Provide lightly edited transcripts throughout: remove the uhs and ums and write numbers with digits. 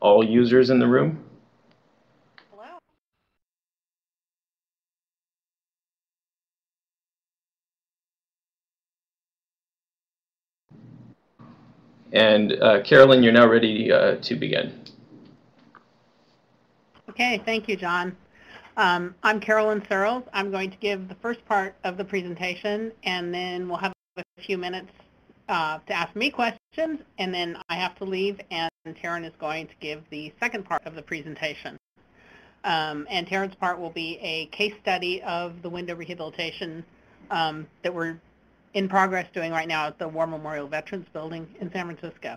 all users in the room. Hello. And Carolyn, you're now ready to begin. Okay, thank you, John. I'm Carolyn Searls. I'm going to give the first part of the presentation, and then we'll have a few minutes to ask me questions, and then I have to leave, and Taryn is going to give the second part of the presentation. And Taryn's part will be a case study of the window rehabilitation that we're in progress doing right now at the War Memorial Veterans Building in San Francisco.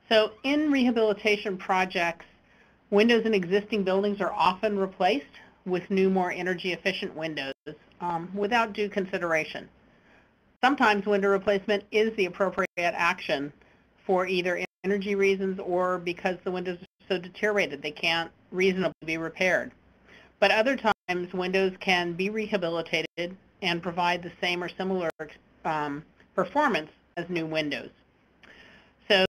So in rehabilitation projects, windows in existing buildings are often replaced with new, more energy-efficient windows without due consideration. Sometimes window replacement is the appropriate action for either energy reasons or because the windows are so deteriorated they can't reasonably be repaired. But other times, windows can be rehabilitated and provide the same or similar performance as new windows. So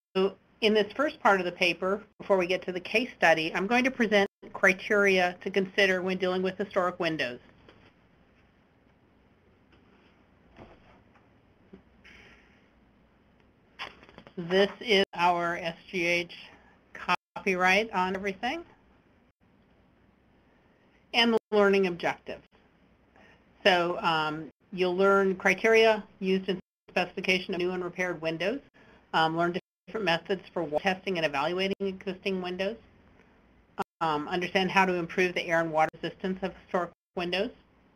in this first part of the paper, before we get to the case study, I'm going to present criteria to consider when dealing with historic windows. This is our SGH copyright on everything and the learning objectives. So you'll learn criteria used in specification of new and repaired windows, learn different methods for testing and evaluating existing windows, understand how to improve the air and water resistance of historic windows,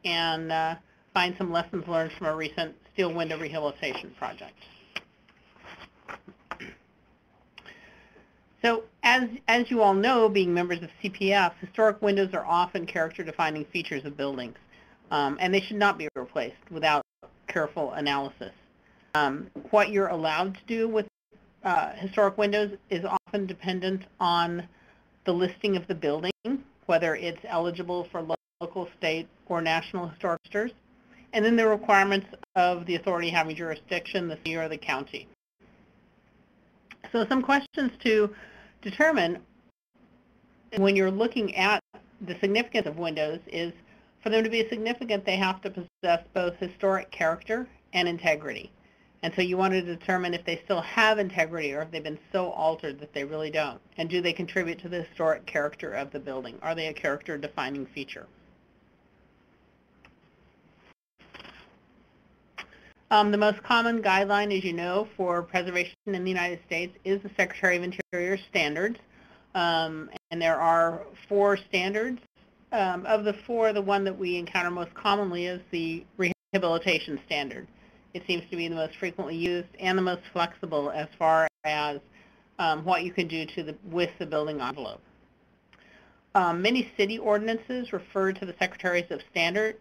and find some lessons learned from a recent steel window rehabilitation project. So as you all know, being members of CPF, historic windows are often character-defining features of buildings, and they should not be replaced without careful analysis. What you're allowed to do with historic windows is often dependent on the listing of the building, whether it's eligible for local, state, or national historic registers, and then the requirements of the authority having jurisdiction, the city or the county. So some questions to determine when you're looking at the significance of windows is, for them to be significant, they have to possess both historic character and integrity. And so you want to determine if they still have integrity or if they've been so altered that they really don't. And do they contribute to the historic character of the building? Are they a character-defining feature? The most common guideline, as you know, for preservation in the United States is the Secretary of Interior standards. And there are 4 standards. Of the 4, the one that we encounter most commonly is the rehabilitation standard. It seems to be the most frequently used and the most flexible as far as what you can do with the building envelope. Many city ordinances refer to the Secretaries of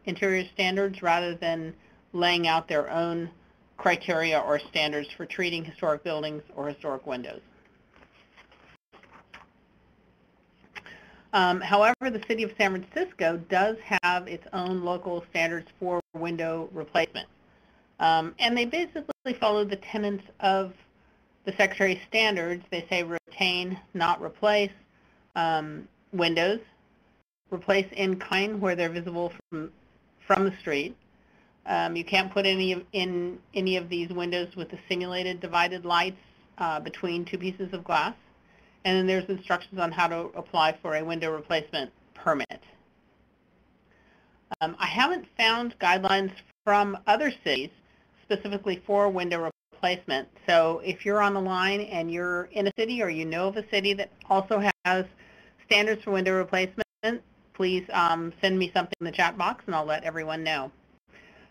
Interior standards rather than laying out their own criteria or standards for treating historic buildings or historic windows. However, the City of San Francisco does have its own local standards for window replacement. And they basically follow the tenets of the Secretary's standards. They say retain, not replace windows, replace in kind where they're visible from the street. You can't put any of these windows with the simulated divided lights between 2 pieces of glass. And then there's instructions on how to apply for a window replacement permit. I haven't found guidelines from other cities specifically for window replacement. So if you're on the line and you're in a city or you know of a city that also has standards for window replacement, please send me something in the chat box and I'll let everyone know.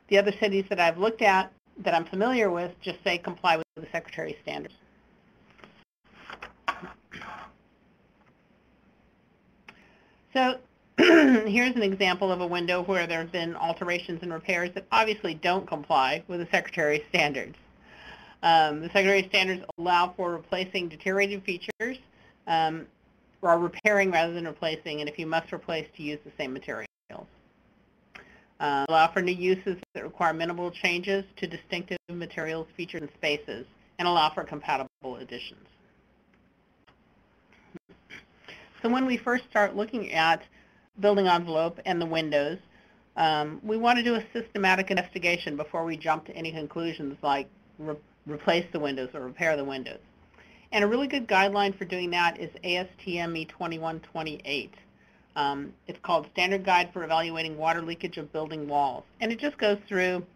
The other cities that I've looked at that I'm familiar with just say comply with the Secretary's standards. So here's an example of a window where there have been alterations and repairs that obviously don't comply with the Secretary's standards. The Secretary's standards allow for replacing deteriorated features or repairing rather than replacing, and if you must replace, to use the same materials. Allow for new uses that require minimal changes to distinctive materials, features, and spaces, and allow for compatible additions. So when we first start looking at building envelope and the windows, we want to do a systematic investigation before we jump to any conclusions like replace the windows or repair the windows. And a really good guideline for doing that is ASTM E2128. It's called Standard Guide for Evaluating Water Leakage of Building Walls. And it just goes through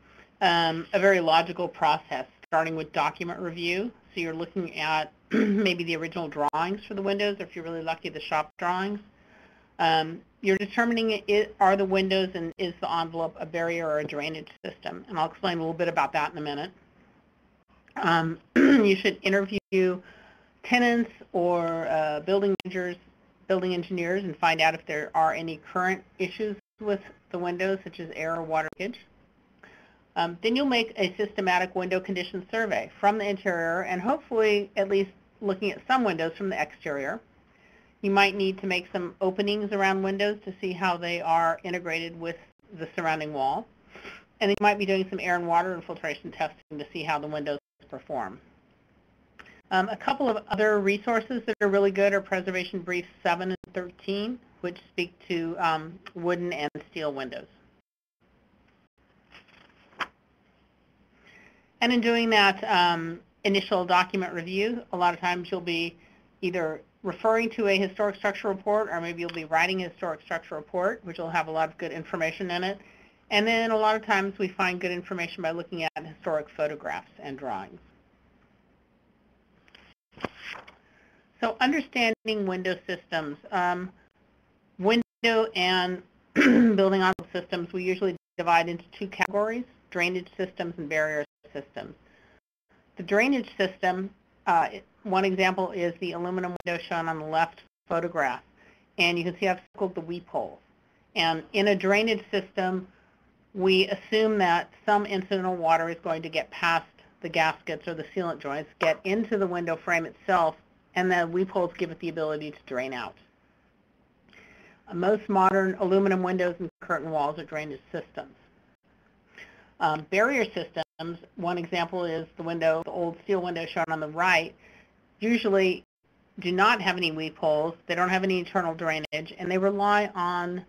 a very logical process, starting with document review. So you're looking at maybe the original drawings for the windows, or if you're really lucky, the shop drawings. You're determining are the windows and is the envelope a barrier or a drainage system. And I'll explain a little bit about that in a minute. You should interview tenants or building engineers and find out if there are any current issues with the windows, such as air or water leakage. Then you'll make a systematic window condition survey from the interior and hopefully at least looking at some windows from the exterior. You might need to make some openings around windows to see how they are integrated with the surrounding wall. And then you might be doing some air and water infiltration testing to see how the windows perform. A couple of other resources that are really good are Preservation Briefs 7 and 13, which speak to wooden and steel windows. And in doing that initial document review, a lot of times you'll be either referring to a historic structure report, or maybe you'll be writing a historic structure report, which will have a lot of good information in it. And then a lot of times we find good information by looking at historic photographs and drawings. So understanding window systems. Window and building envelope systems we usually divide into two categories: drainage systems and barrier systems. The drainage system, one example is the aluminum window shown on the left photograph. And you can see I've circled the weep holes. And in a drainage system, we assume that some incidental water is going to get past the gaskets or the sealant joints, get into the window frame itself, and the weep holes give it the ability to drain out. Most modern aluminum windows and curtain walls are drainage systems. Barrier systems, one example is the old steel window shown on the right, usually do not have any weep holes, they don't have any internal drainage, and they rely on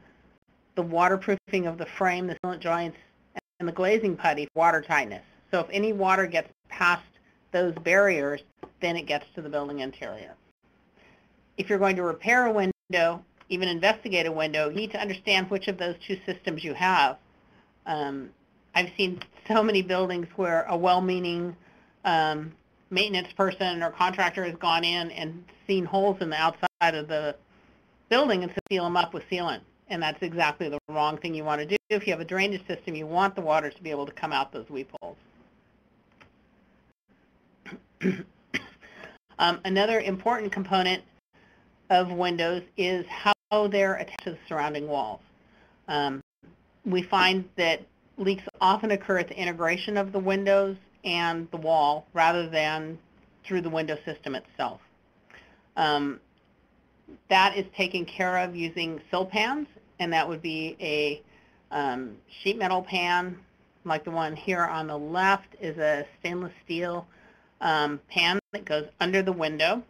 the waterproofing of the frame, the sealant joints, and the glazing putty for water tightness. So if any water gets past those barriers, then it gets to the building interior. If you're going to repair a window, even investigate a window, you need to understand which of those two systems you have. I've seen so many buildings where a well-meaning maintenance person or contractor has gone in and seen holes in the outside of the building and seal them up with sealant. And that's exactly the wrong thing you want to do. If you have a drainage system, you want the water to be able to come out those weep holes. Another important component of windows is how they're attached to the surrounding walls. We find that leaks often occur at the integration of the windows and the wall rather than through the window system itself. That is taken care of using sill pans, and that would be a sheet metal pan, like the one here on the left is a stainless steel pan that goes under the window,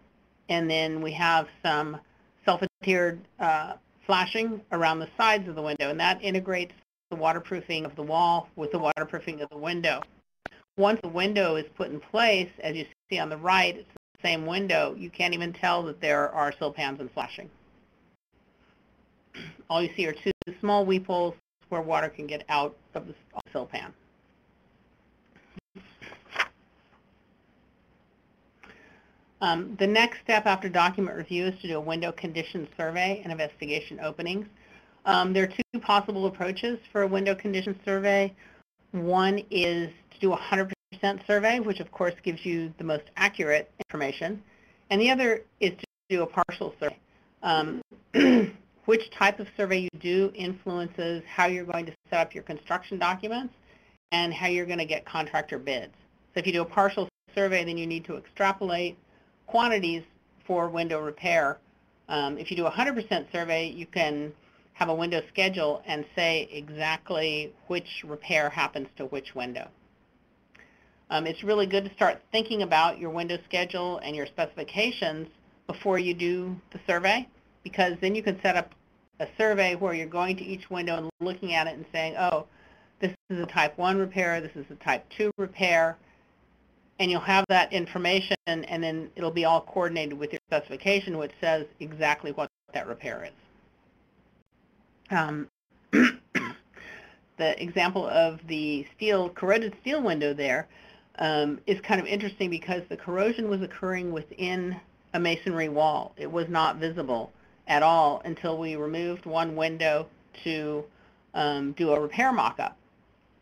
and then we have some self-adhered flashing around the sides of the window, and that integrates the waterproofing of the wall with the waterproofing of the window. Once the window is put in place, as you see on the right, it's the same window, you can't even tell that there are sill pans and flashing. All you see are two small weep holes where water can get out of the sill pan. The next step after document review is to do a window condition survey and investigation openings. There are two possible approaches for a window condition survey. One is to do a 100% survey, which of course gives you the most accurate information, and the other is to do a partial survey. Which type of survey you do influences how you're going to set up your construction documents and how you're going to get contractor bids. So if you do a partial survey, then you need to extrapolate quantities for window repair. If you do a 100% survey, you can have a window schedule and say exactly which repair happens to which window. It's really good to start thinking about your window schedule and your specifications before you do the survey. because then you can set up a survey where you're going to each window and looking at it and saying, oh, this is a type 1 repair, this is a type 2 repair, and you'll have that information, and then it'll be all coordinated with your specification, which says exactly what that repair is. The example of the corroded steel window there is kind of interesting because the corrosion was occurring within a masonry wall. It was not visible at all until we removed one window to do a repair mock-up.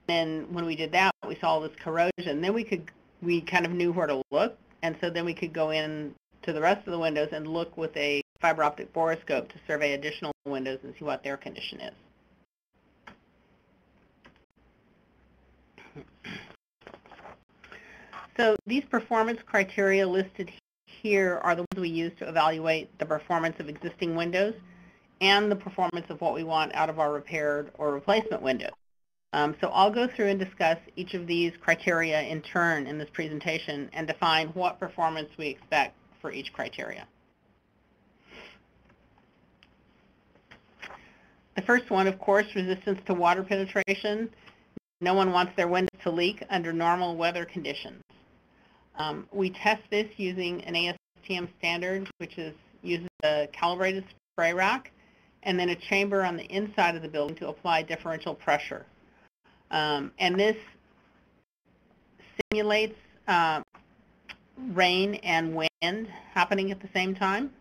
And when we did that, we saw this corrosion. Then we kind of knew where to look, and so then we could go in to the rest of the windows and look with a fiber optic borescope to survey additional windows and see what their condition is. So these performance criteria listed here are the ones we use to evaluate the performance of existing windows and the performance of what we want out of our repaired or replacement windows. So I'll go through and discuss each of these criteria in turn in this presentation and define what performance we expect for each criteria. The first one, of course, resistance to water penetration. No one wants their windows to leak under normal weather conditions. We test this using an ASTM standard, which uses a calibrated spray rack and then a chamber on the inside of the building to apply differential pressure. And this simulates rain and wind happening at the same time.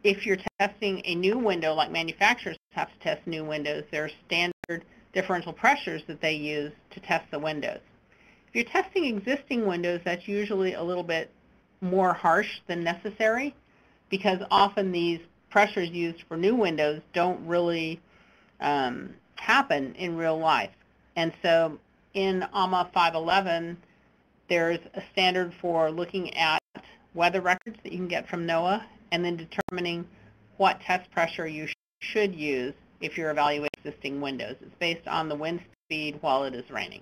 If you're testing a new window, like manufacturers have to test new windows, there are standard differential pressures that they use to test the windows. If you're testing existing windows, that's usually a little bit more harsh than necessary because often these pressures used for new windows don't really happen in real life. And so in AMA 511, there's a standard for looking at weather records that you can get from NOAA and then determining what test pressure you should use if you're evaluating existing windows. It's based on the wind speed while it is raining.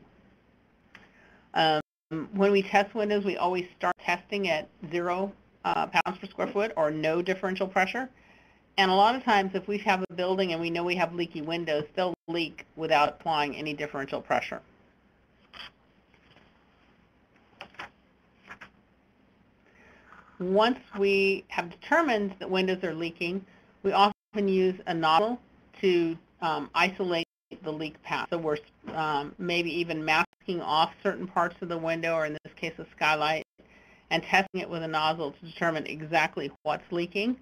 When we test windows, we always start testing at 0 pounds per square foot or no differential pressure. And a lot of times, if we have a building and we know we have leaky windows, they'll leak without applying any differential pressure. Once we have determined that windows are leaking, we often use a nozzle to isolate the leak path. So we're maybe even masking off certain parts of the window, or in this case a skylight, and testing it with a nozzle to determine exactly what's leaking.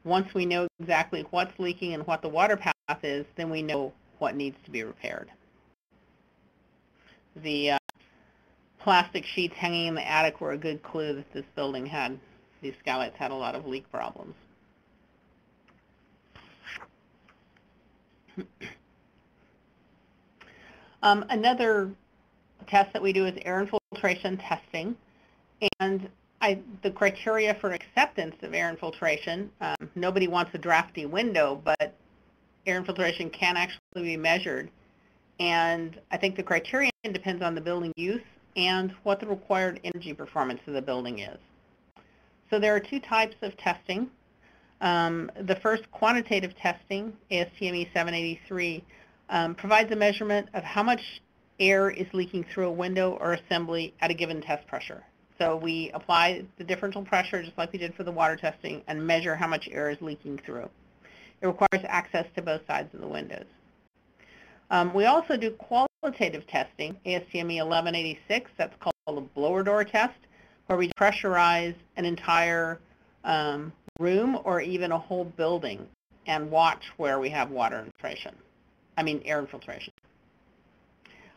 Once we know exactly what's leaking and what the water path is, then we know what needs to be repaired. The plastic sheets hanging in the attic were a good clue that this building had, these skylights had a lot of leak problems. Another test that we do is air infiltration testing, and the criteria for acceptance of air infiltration, nobody wants a drafty window, but air infiltration can actually be measured, and I think the criterion depends on the building use and what the required energy performance of the building is. So there are two types of testing. The first, quantitative testing, ASTM 783, provides a measurement of how much air is leaking through a window or assembly at a given test pressure. So we apply the differential pressure just like we did for the water testing and measure how much air is leaking through. It requires access to both sides of the windows. We also do qualitative testing, ASTM 1186, that's called a blower door test, where we pressurize an entire room or even a whole building and watch where we have air infiltration.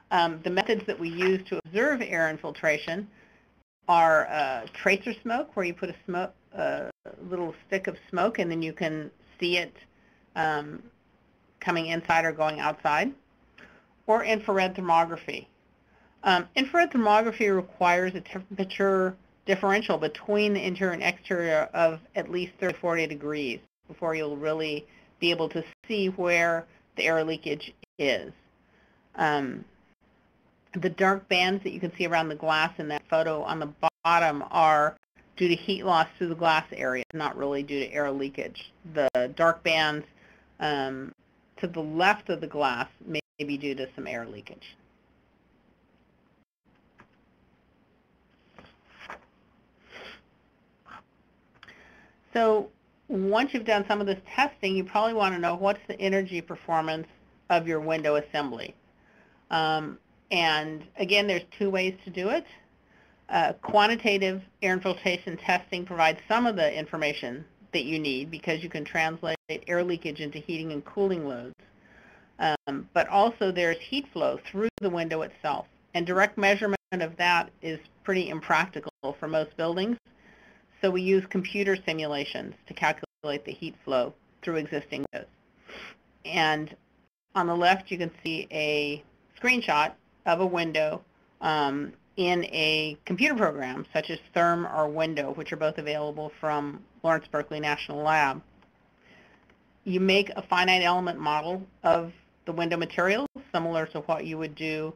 The methods that we use to observe air infiltration are tracer smoke, where you put a little stick of smoke and then you can see it coming inside or going outside, or infrared thermography. Infrared thermography requires a temperature differential between the interior and exterior of at least 30 to 40 degrees before you'll really be able to see where the air leakage is. The dark bands that you can see around the glass in that photo on the bottom are due to heat loss through the glass area, not really due to air leakage. The dark bands to the left of the glass may be due to some air leakage. So once you've done some of this testing, you probably want to know what's the energy performance of your window assembly. And again, there's two ways to do it. Quantitative air infiltration testing provides some of the information that you need because you can translate air leakage into heating and cooling loads. But also there's heat flow through the window itself. And direct measurement of that is pretty impractical for most buildings. So we use computer simulations to calculate the heat flow through existing windows. And on the left, you can see a screenshot of a window in a computer program such as Therm or Window, which are both available from Lawrence Berkeley National Lab. You make a finite element model of the window materials, similar to what you would do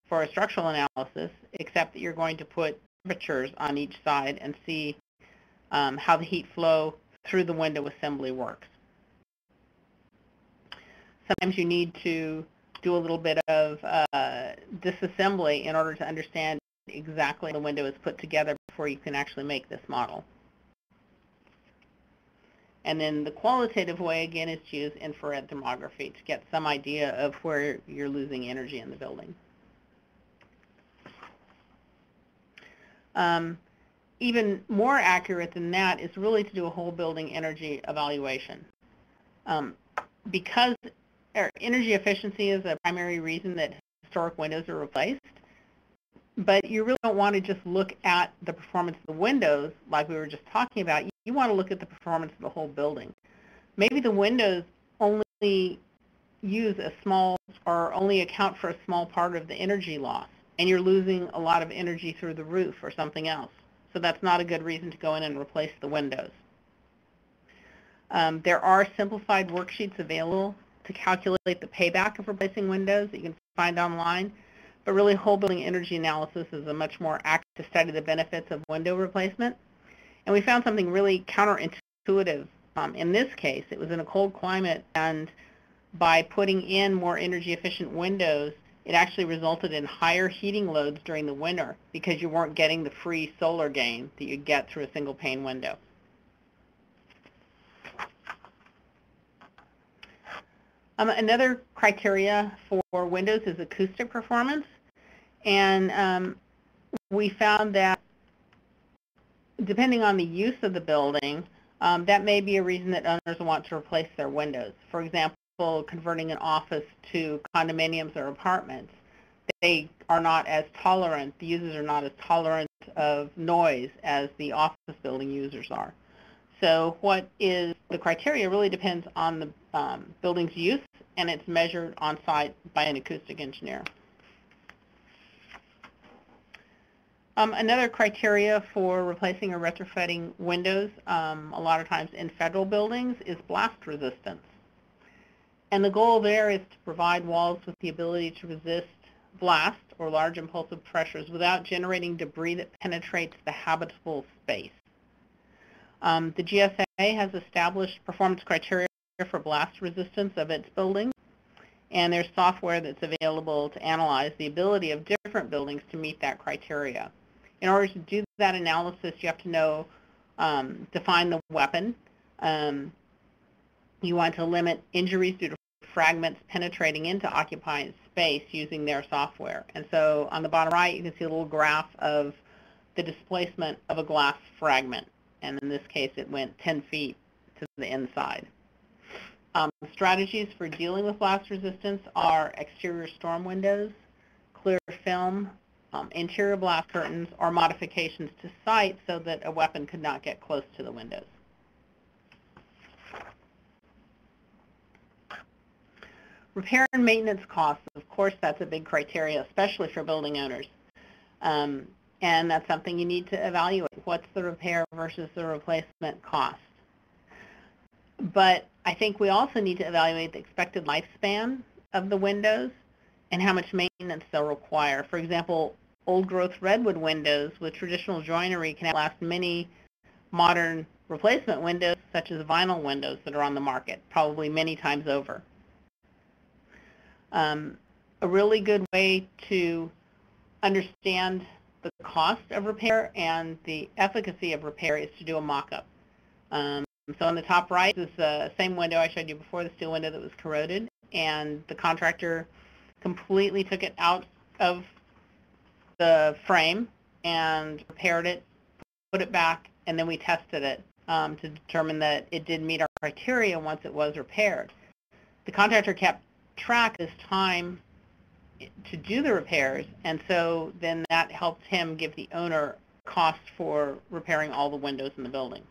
for a structural analysis, except that you're going to put temperatures on each side and see how the heat flow through the window assembly works. Sometimes you need to do a little bit of disassembly in order to understand exactly how the window is put together before you can actually make this model. And then the qualitative way, again, is to use infrared thermography to get some idea of where you're losing energy in the building. Even more accurate than that is really to do a whole building energy evaluation. Because energy efficiency is a primary reason that historic windows are replaced, but you really don't want to just look at the performance of the windows like we were just talking about. You want to look at the performance of the whole building. Maybe the windows only use a small or only account for a small part of the energy loss, and you're losing a lot of energy through the roof or something else. So that's not a good reason to go in and replace the windows. There are simplified worksheets available to calculate the payback of replacing windows that you can find online, but really whole building energy analysis is a much more active study of the benefits of window replacement. And we found something really counterintuitive. In this case, it was in a cold climate, and by putting in more energy efficient windows, it actually resulted in higher heating loads during the winter because you weren't getting the free solar gain that you get through a single pane window. Another criteria for windows is acoustic performance, and we found that depending on the use of the building, that may be a reason that owners want to replace their windows. For example, converting an office to condominiums or apartments, they are not as tolerant, the users are not as tolerant of noise as the office building users are. So what is the criteria really depends on the building's use, and it's measured on site by an acoustic engineer. Another criteria for replacing or retrofitting windows, a lot of times in federal buildings, is blast resistance. And the goal there is to provide walls with the ability to resist blast or large impulsive pressures without generating debris that penetrates the habitable space. The GSA has established performance criteria for blast resistance of its buildings, and there's software that's available to analyze the ability of different buildings to meet that criteria. In order to do that analysis, you have to know, define the weapon. You want to limit injuries due to fragments penetrating into occupied space using their software. And so on the bottom right, you can see a little graph of the displacement of a glass fragment. And in this case, it went 10 feet to the inside. Strategies for dealing with blast resistance are exterior storm windows, clear film, interior blast curtains, or modifications to site so that a weapon could not get close to the windows. Repair and maintenance costs, of course, that's a big criteria, especially for building owners. And that's something you need to evaluate. What's the repair versus the replacement cost? But I think we also need to evaluate the expected lifespan of the windows and how much maintenance they'll require. For example, old-growth redwood windows with traditional joinery can last many modern replacement windows, such as vinyl windows that are on the market, probably many times over. A really good way to understand the cost of repair and the efficacy of repair is to do a mock-up. So on the top right is the same window I showed you before, the steel window that was corroded, and the contractor completely took it out of the frame and repaired it, put it back, and then we tested it to determine that it did meet our criteria once it was repaired. The contractor kept track this time to do the repairs, and so then that helped him give the owner cost for repairing all the windows in the building.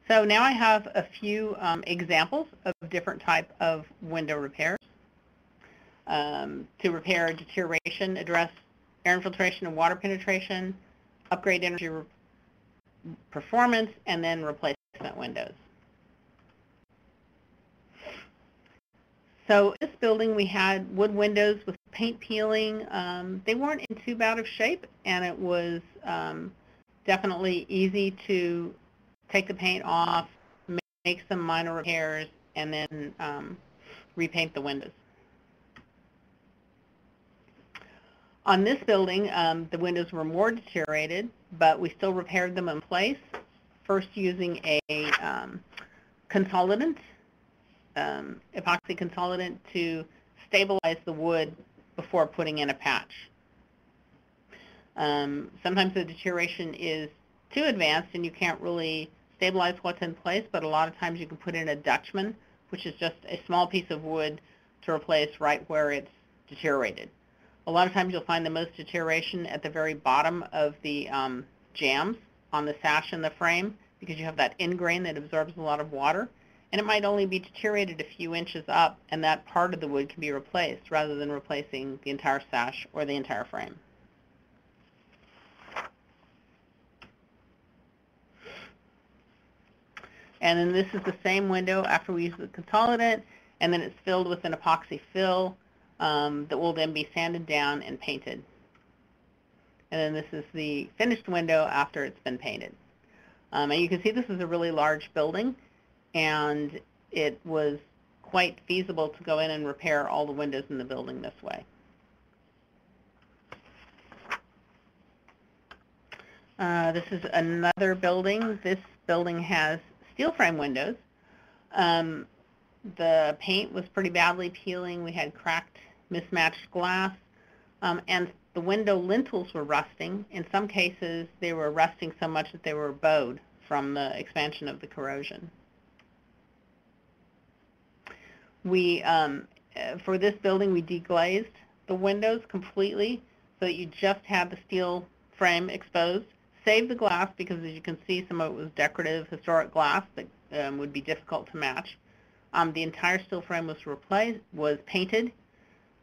So now I have a few examples of different types of window repairs. To repair deterioration, address air infiltration and water penetration, upgrade energy performance, and then replacement windows. So in this building we had wood windows with paint peeling. They weren't in too bad of shape, and it was definitely easy to take the paint off, make some minor repairs, and then repaint the windows. On this building, the windows were more deteriorated, but we still repaired them in place, first using a consolidant, epoxy consolidant, to stabilize the wood before putting in a patch. Sometimes the deterioration is too advanced and you can't really stabilize what's in place, but a lot of times you can put in a Dutchman, which is just a small piece of wood to replace right where it's deteriorated. A lot of times you'll find the most deterioration at the very bottom of the jambs on the sash in the frame, because you have that end grain that absorbs a lot of water, and it might only be deteriorated a few inches up, and that part of the wood can be replaced rather than replacing the entire sash or the entire frame. And then this is the same window after we use the consolidant, and then it's filled with an epoxy fill that will then be sanded down and painted. And then this is the finished window after it's been painted. And you can see this is a really large building, and it was quite feasible to go in and repair all the windows in the building this way. This is another building. This building has steel frame windows. The paint was pretty badly peeling. We had cracked, mismatched glass, and the window lintels were rusting. In some cases, they were rusting so much that they were bowed from the expansion of the corrosion. We, for this building, we deglazed the windows completely so that you just had the steel frame exposed. Saved the glass because, as you can see, some of it was decorative, historic glass that would be difficult to match. The entire steel frame was painted.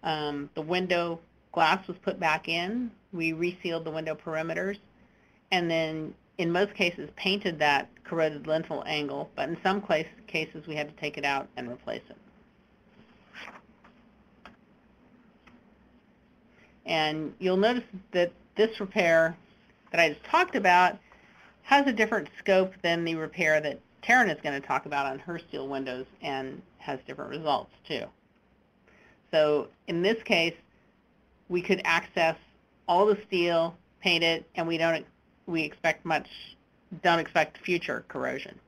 The window glass was put back in. We resealed the window perimeters, and then in most cases painted that corroded lintel angle, but in some cases we had to take it out and replace it. And you'll notice that this repair that I just talked about has a different scope than the repair that Taryn is going to talk about on her steel windows, and has different results too. So in this case, we could access all the steel, paint it, and we don't expect future corrosion.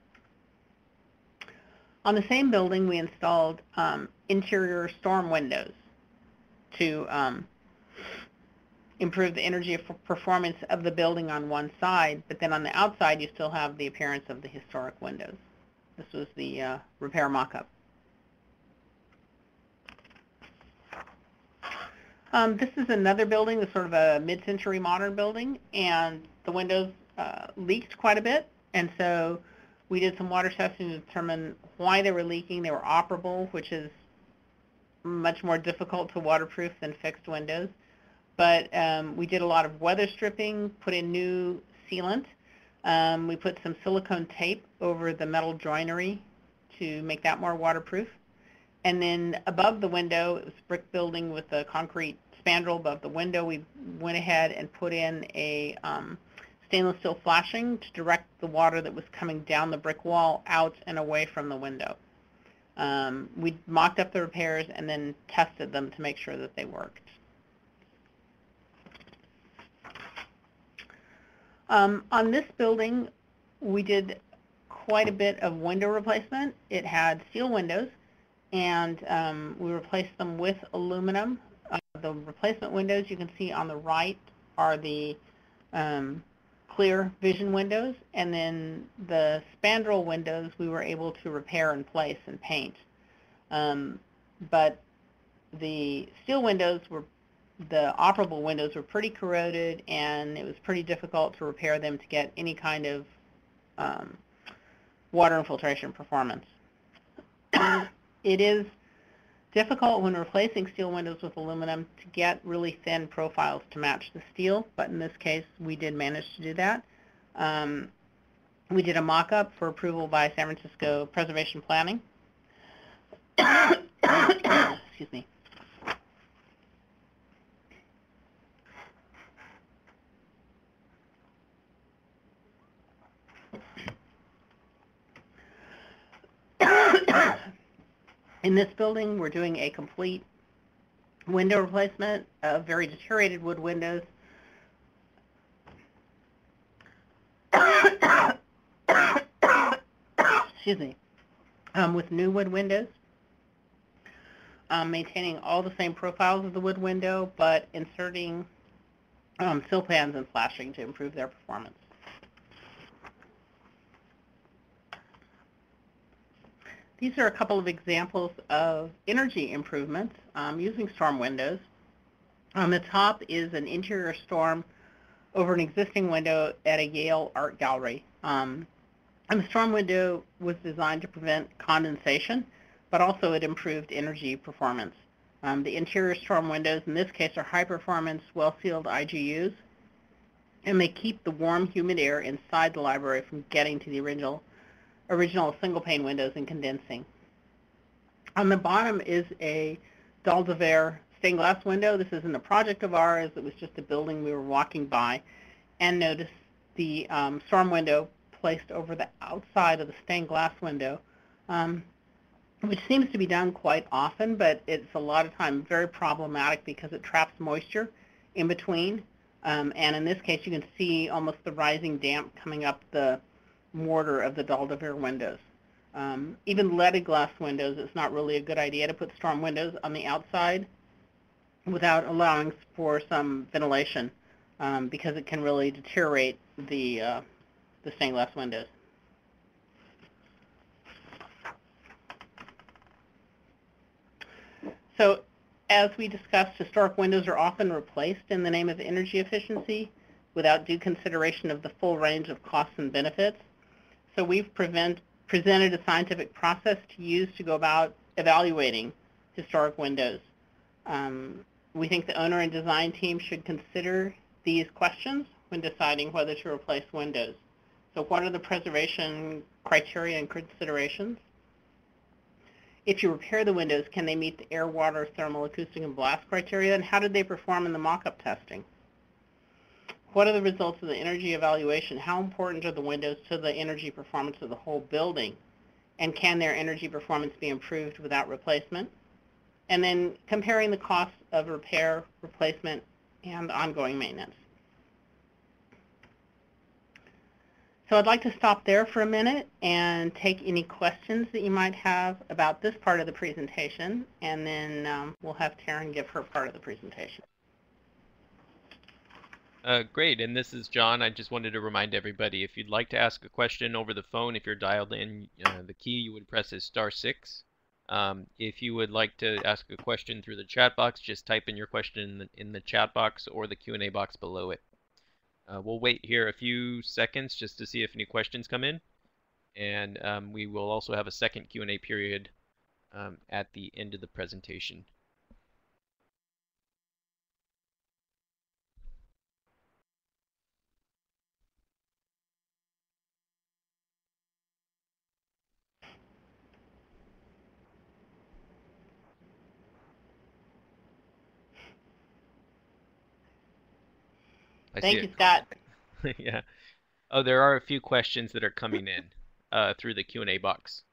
On the same building, we installed interior storm windows to improve the energy performance of the building on one side, but then on the outside you still have the appearance of the historic windows. This was the repair mock-up. This is another building, this sort of a mid-century modern building, and the windows leaked quite a bit, and so we did some water testing to determine why they were leaking. They were operable, which is much more difficult to waterproof than fixed windows. But we did a lot of weather stripping, put in new sealant. We put some silicone tape over the metal joinery to make that more waterproof. And then above the window, it was a brick building with a concrete spandrel above the window, we went ahead and put in a stainless steel flashing to direct the water that was coming down the brick wall out and away from the window. We mocked up the repairs and then tested them to make sure that they worked. On this building, we did quite a bit of window replacement. It had steel windows, and we replaced them with aluminum. The replacement windows you can see on the right are the clear vision windows, and then the spandrel windows we were able to repair and place and paint. But the steel windows the operable windows were pretty corroded, and it was pretty difficult to repair them to get any kind of water infiltration performance. It is difficult when replacing steel windows with aluminum to get really thin profiles to match the steel, but in this case we did manage to do that. We did a mock-up for approval by San Francisco Preservation Planning. Excuse me. In this building, we're doing a complete window replacement of very deteriorated wood windows. Excuse me. With new wood windows, maintaining all the same profiles of the wood window, but inserting sill pans and flashing to improve their performance. These are a couple of examples of energy improvements using storm windows. On the top is an interior storm over an existing window at a Yale art gallery. And the storm window was designed to prevent condensation, but also it improved energy performance. The interior storm windows in this case are high-performance, well-sealed IGUs, and they keep the warm, humid air inside the library from getting to the original single-pane windows and condensing. On the bottom is a Dalle de Verre stained glass window. This isn't a project of ours. It was just a building we were walking by and noticed the storm window placed over the outside of the stained glass window, which seems to be done quite often, but it's a lot of time very problematic because it traps moisture in between. And in this case, you can see almost the rising damp coming up the mortar of the Dalle de Verre windows. Even leaded glass windows, it's not really a good idea to put storm windows on the outside without allowing for some ventilation, because it can really deteriorate the stained glass windows. So as we discussed, historic windows are often replaced in the name of energy efficiency without due consideration of the full range of costs and benefits. So we've presented a scientific process to use to go about evaluating historic windows. We think the owner and design team should consider these questions when deciding whether to replace windows. So what are the preservation criteria and considerations? If you repair the windows, can they meet the air, water, thermal, acoustic, and blast criteria? And how did they perform in the mock-up testing? What are the results of the energy evaluation? How important are the windows to the energy performance of the whole building? And can their energy performance be improved without replacement? And then comparing the costs of repair, replacement, and ongoing maintenance. So I'd like to stop there for a minute and take any questions that you might have about this part of the presentation, and then we'll have Taryn give her part of the presentation. Great, and this is John. I just wanted to remind everybody, if you'd like to ask a question over the phone, if you're dialed in, the key you would press is *6. If you would like to ask a question through the chat box, just type in your question in the chat box or the Q&A box below it. We'll wait here a few seconds just to see if any questions come in, and we will also have a second Q&A period at the end of the presentation. Thank you, Scott. Yeah. Oh, there are a few questions that are coming in through the Q&A box.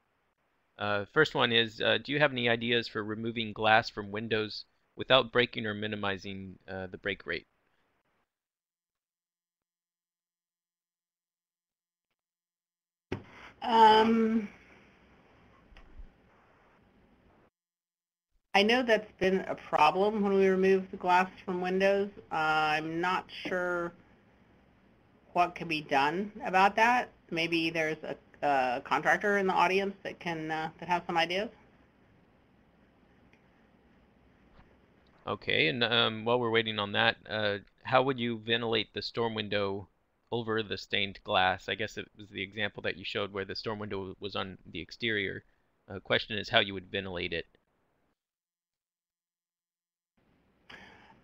First one is, do you have any ideas for removing glass from windows without breaking or minimizing the break rate? I know that's been a problem when we remove the glass from windows. I'm not sure what can be done about that. Maybe there's a contractor in the audience that can that has some ideas. Okay, and while we're waiting on that, how would you ventilate the storm window over the stained glass? I guess it was the example that you showed where the storm window was on the exterior. Question is how you would ventilate it.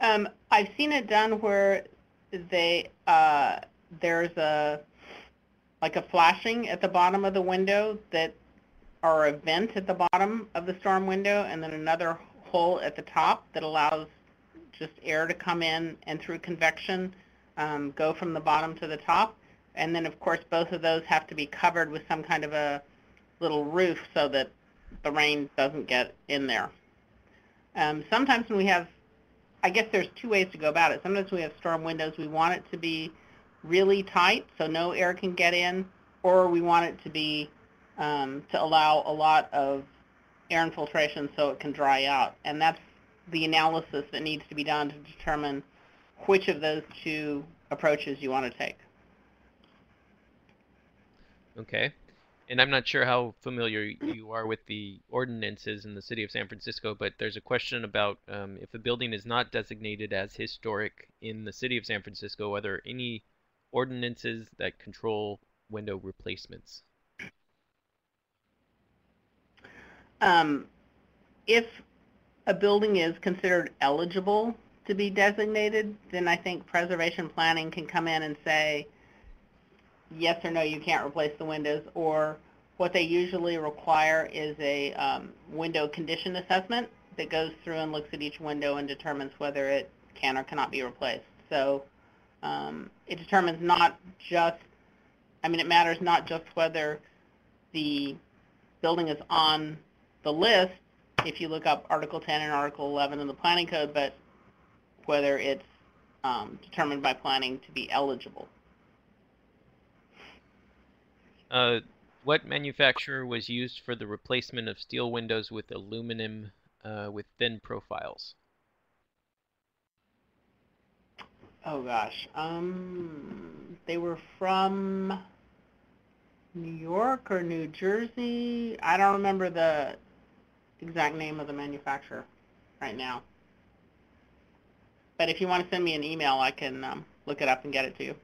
I've seen it done where they there's like a flashing at the bottom of the window or a vent at the bottom of the storm window, and then another hole at the top that allows just air to come in and through convection go from the bottom to the top. And then, of course, both of those have to be covered with some kind of a little roof so that the rain doesn't get in there. Sometimes when we have, I guess there's two ways to go about it. Sometimes we have storm windows, we want it to be really tight so no air can get in, or we want it to be to allow a lot of air infiltration so it can dry out. And that's the analysis that needs to be done to determine which of those two approaches you want to take. Okay. And I'm not sure how familiar you are with the ordinances in the city of San Francisco, but there's a question about if a building is not designated as historic in the city of San Francisco, are there any ordinances that control window replacements? If a building is considered eligible to be designated, then I think preservation planning can come in and say, yes or no, you can't replace the windows, or what they usually require is a window condition assessment that goes through and looks at each window and determines whether it can or cannot be replaced. So it determines not just, it matters not just whether the building is on the list, if you look up Article 10 and Article 11 in the Planning Code, but whether it's determined by planning to be eligible. What manufacturer was used for the replacement of steel windows with aluminum with thin profiles? Oh gosh, they were from New York or New Jersey. I don't remember the exact name of the manufacturer right now. But if you want to send me an email, I can look it up and get it to you.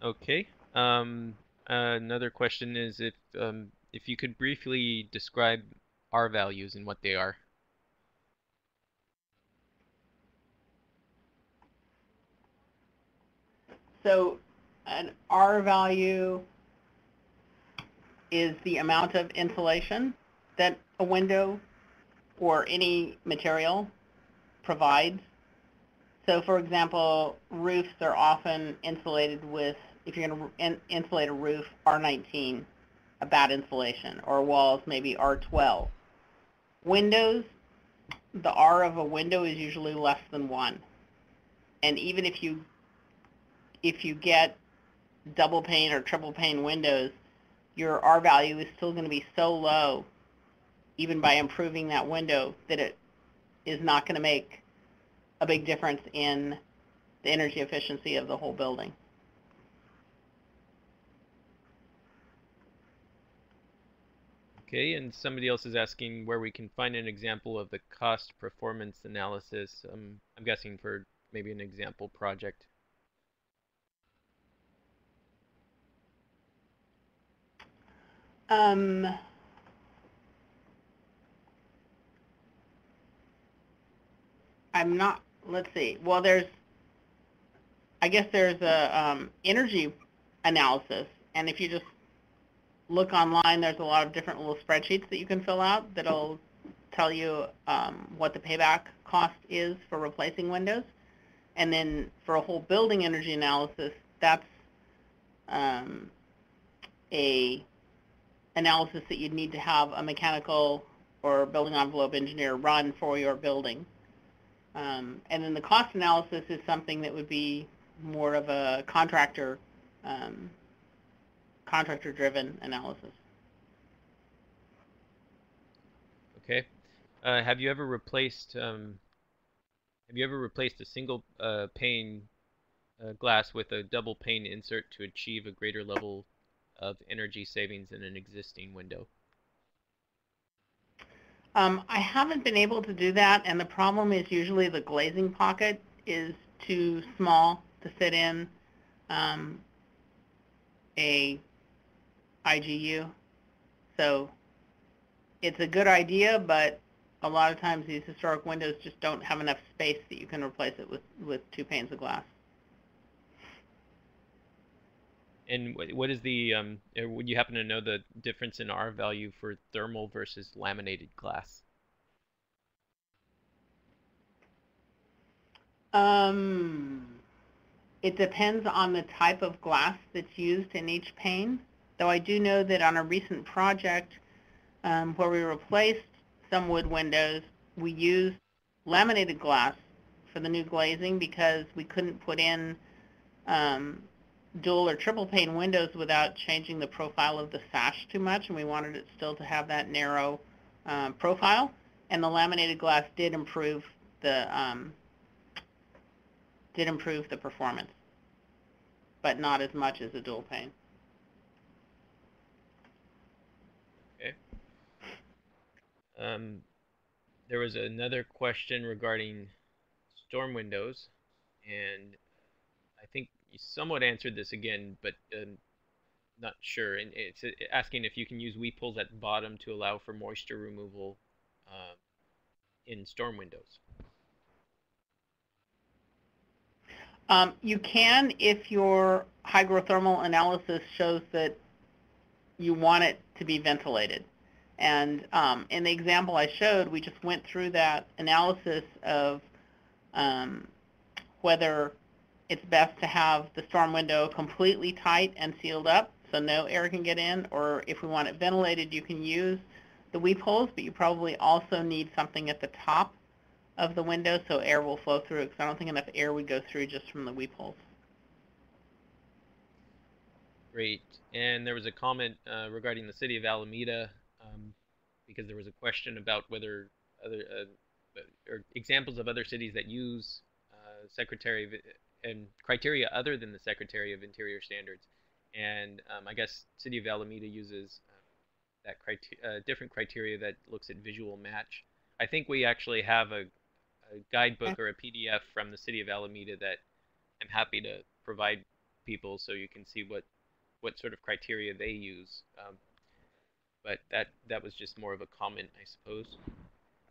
Okay. Another question is if you could briefly describe R values and what they are. So an R value is the amount of insulation that a window or any material provides. So for example, roofs are often insulated with, if you're going to insulate a roof, R19, a bad insulation, or walls maybe R12. Windows, the R of a window is usually less than 1. And even if you get double pane or triple pane windows, your R value is still going to be so low, even by improving that window, that it is not going to make a big difference in the energy efficiency of the whole building. Okay, and somebody else is asking where we can find an example of the cost performance analysis. I'm guessing for maybe an example project. I'm not, let's see, well I guess there's a energy analysis, and if you just look online, there's a lot of different little spreadsheets that you can fill out that'll tell you what the payback cost is for replacing windows. And then for a whole building energy analysis, that's a analysis that you'd need to have a mechanical or building envelope engineer run for your building. And then the cost analysis is something that would be more of a contractor-driven analysis. Okay. Have you ever replaced a single pane glass with a double pane insert to achieve a greater level of energy savings in an existing window? I haven't been able to do that, and the problem is usually the glazing pocket is too small to fit in a IGU. So it's a good idea, but a lot of times these historic windows just don't have enough space that you can replace it with two panes of glass. And what is the, would you happen to know the difference in R value for thermal versus laminated glass? It depends on the type of glass that's used in each pane, though I do know that on a recent project where we replaced some wood windows, we used laminated glass for the new glazing because we couldn't put in dual or triple pane windows without changing the profile of the sash too much, and we wanted it still to have that narrow profile. And the laminated glass did improve the performance, but not as much as a dual pane. Okay. There was another question regarding storm windows, and I think you somewhat answered this again, but not sure. And it's asking if you can use weep holes at the bottom to allow for moisture removal in storm windows. You can if your hygrothermal analysis shows that you want it to be ventilated. And in the example I showed, we just went through that analysis of whether it's best to have the storm window completely tight and sealed up so no air can get in, or if we want it ventilated, you can use the weep holes, but you probably also need something at the top of the window so air will flow through, because I don't think enough air would go through just from the weep holes. Great. And there was a comment regarding the city of Alameda, because there was a question about whether other or examples of other cities that use Secretary of and criteria other than the Secretary of Interior standards. And I guess city of Alameda uses that different criteria that looks at visual match. I think we actually have a guidebook or a PDF from the city of Alameda that I'm happy to provide people so you can see what sort of criteria they use. But that was just more of a comment, I suppose.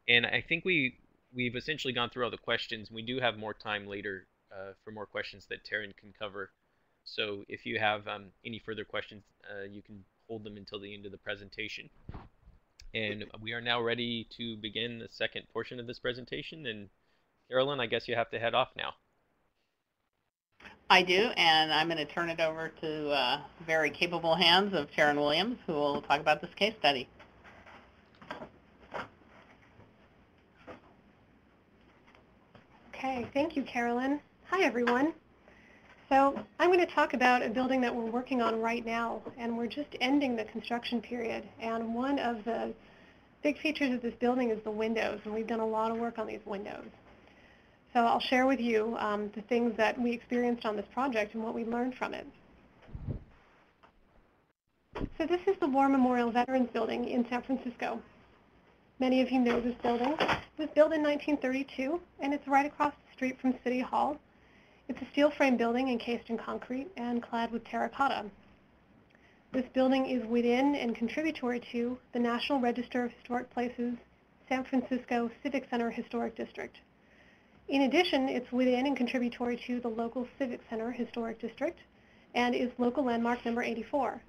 And I think we've essentially gone through all the questions. We do have more time later for more questions that Taryn can cover. So if you have any further questions, you can hold them until the end of the presentation. And we are now ready to begin the second portion of this presentation. And Carolyn, I guess you have to head off now. I do, and I'm going to turn it over to very capable hands of Taryn Williams, who will talk about this case study. Okay, thank you, Carolyn. Hi, everyone. So I'm going to talk about a building that we're working on right now, and we're just ending the construction period. And one of the big features of this building is the windows, and we've done a lot of work on these windows. So I'll share with you the things that we experienced on this project and what we learned from it. So this is the War Memorial Veterans Building in San Francisco. Many of you know this building. It was built in 1932, and it's right across the street from City Hall. It's a steel frame building encased in concrete and clad with terracotta. This building is within and contributory to the National Register of Historic Places San Francisco Civic Center Historic District. In addition, it's within and contributory to the local Civic Center Historic District and is local landmark number 84.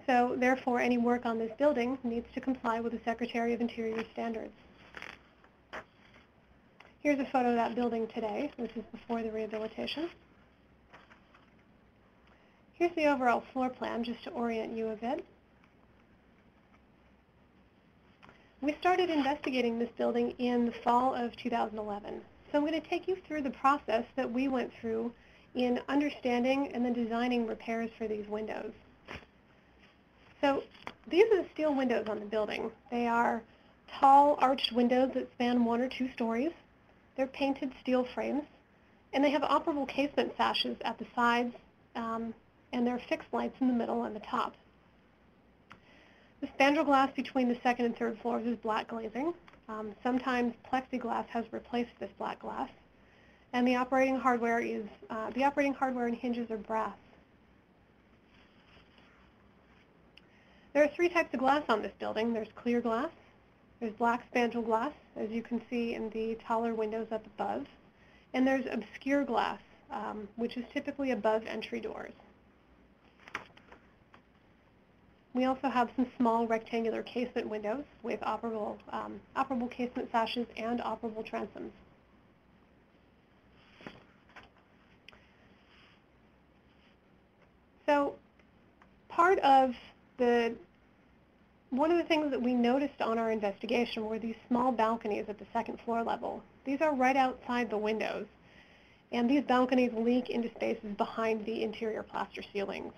So therefore, any work on this building needs to comply with the Secretary of Interior standards. Here's a photo of that building today. This is before the rehabilitation. Here's the overall floor plan, just to orient you a bit. We started investigating this building in the fall of 2011. So I'm going to take you through the process that we went through in understanding and then designing repairs for these windows. So these are the steel windows on the building. They are tall arched windows that span 1 or 2 stories. They're painted steel frames, and they have operable casement sashes at the sides, and there are fixed lights in the middle and the top. The spandrel glass between the 2nd and 3rd floors is black glazing. Sometimes plexiglass has replaced this black glass, and the operating hardware and hinges are brass. There are 3 types of glass on this building. There's clear glass, there's black spandrel glass, as you can see in the taller windows up above, and there's obscure glass, which is typically above entry doors. We also have some small rectangular casement windows with operable casement sashes and operable transoms. So one of the things that we noticed on our investigation were these small balconies at the 2nd floor level. These are right outside the windows, and these balconies leak into spaces behind the interior plaster ceilings.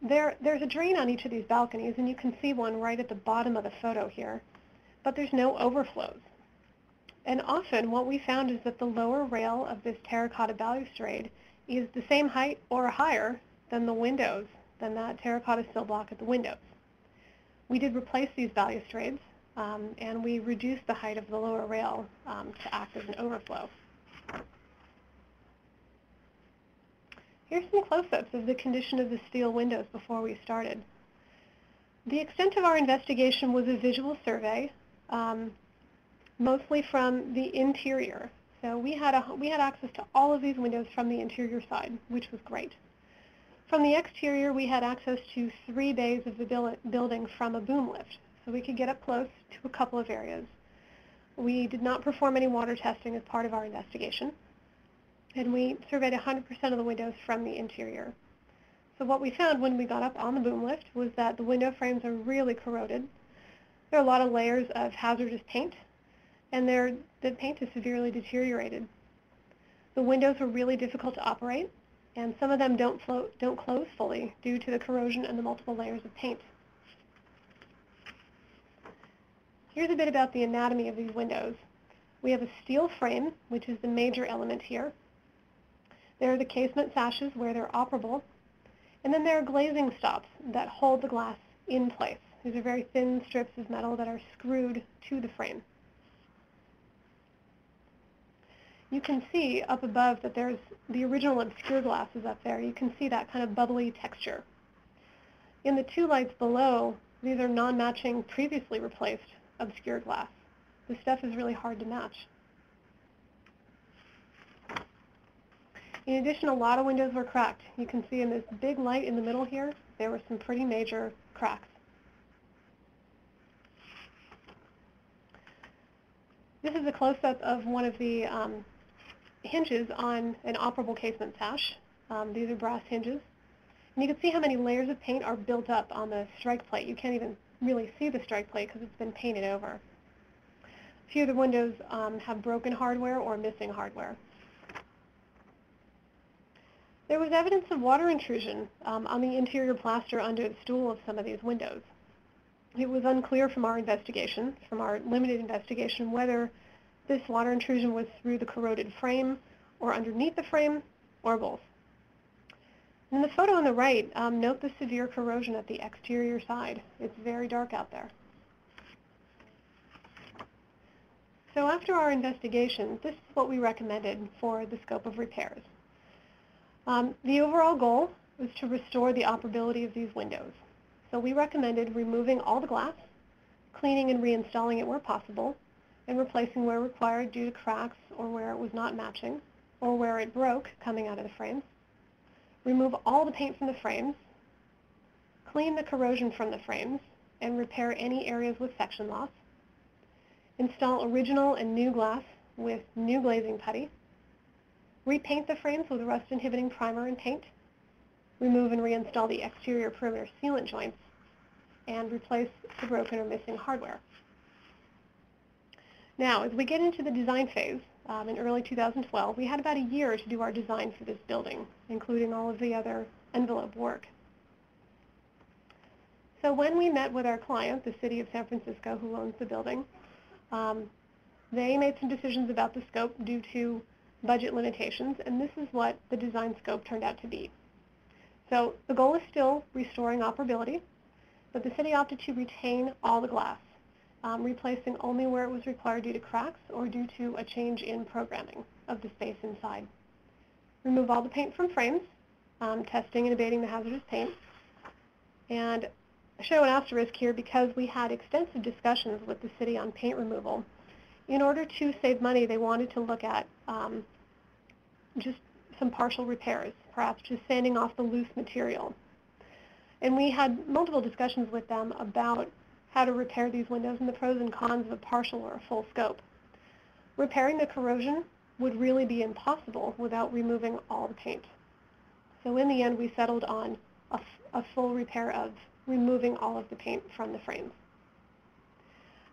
There's a drain on each of these balconies, and you can see one right at the bottom of the photo here, but there's no overflows. And often what we found is that the lower rail of this terracotta balustrade is the same height or higher than the windows, than that terracotta sill block at the windows. We did replace these balustrades, and we reduced the height of the lower rail to act as an overflow. Here's some close-ups of the condition of the steel windows before we started. The extent of our investigation was a visual survey, mostly from the interior. So we had access to all of these windows from the interior side, which was great. From the exterior, we had access to 3 bays of the building from a boom lift, so we could get up close to a couple of areas. We did not perform any water testing as part of our investigation, and we surveyed 100% of the windows from the interior. So what we found when we got up on the boom lift was that the window frames are really corroded. There are a lot of layers of hazardous paint, and the paint is severely deteriorated. The windows were really difficult to operate, and some of them don't close fully due to the corrosion and the multiple layers of paint. Here's a bit about the anatomy of these windows. We have a steel frame, which is the major element here. There are the casement sashes where they're operable, and then there are glazing stops that hold the glass in place. These are very thin strips of metal that are screwed to the frame. You can see up above that there's the original obscure glasses up there. You can see that kind of bubbly texture. In the 2 lights below, these are non-matching, previously replaced obscure glass. This stuff is really hard to match. In addition, a lot of windows were cracked. You can see in this big light in the middle here, there were some pretty major cracks. This is a close-up of one of the hinges on an operable casement sash. These are brass hinges. And you can see how many layers of paint are built up on the strike plate. You can't even really see the strike plate because it's been painted over. A few of the windows have broken hardware or missing hardware. There was evidence of water intrusion on the interior plaster under the stool of some of these windows. It was unclear from our investigation, from our limited investigation, whether this water intrusion was through the corroded frame or underneath the frame or both. In the photo on the right, note the severe corrosion at the exterior side. It's very dark out there. So after our investigation, this is what we recommended for the scope of repairs. The overall goal was to restore the operability of these windows. So we recommended removing all the glass, cleaning and reinstalling it where possible, and replacing where required due to cracks or where it was not matching, or where it broke coming out of the frames. Remove all the paint from the frames, clean the corrosion from the frames, and repair any areas with section loss. Install original and new glass with new glazing putty, repaint the frames with rust-inhibiting primer and paint, remove and reinstall the exterior perimeter sealant joints, and replace the broken or missing hardware. Now, as we get into the design phase, in early 2012, we had about a year to do our design for this building, including all of the other envelope work. So when we met with our client, the City of San Francisco, who owns the building, they made some decisions about the scope due to budget limitations, and this is what the design scope turned out to be. So the goal is still restoring operability, but the city opted to retain all the glass, replacing only where it was required due to cracks or due to a change in programming of the space inside. Remove all the paint from frames, testing and abating the hazardous paint, and I show an asterisk here because we had extensive discussions with the city on paint removal. In order to save money, they wanted to look at just some partial repairs, perhaps just sanding off the loose material. And we had multiple discussions with them about how to repair these windows and the pros and cons of a partial or a full scope. Repairing the corrosion would really be impossible without removing all the paint. So in the end, we settled on a full repair of removing all of the paint from the frames.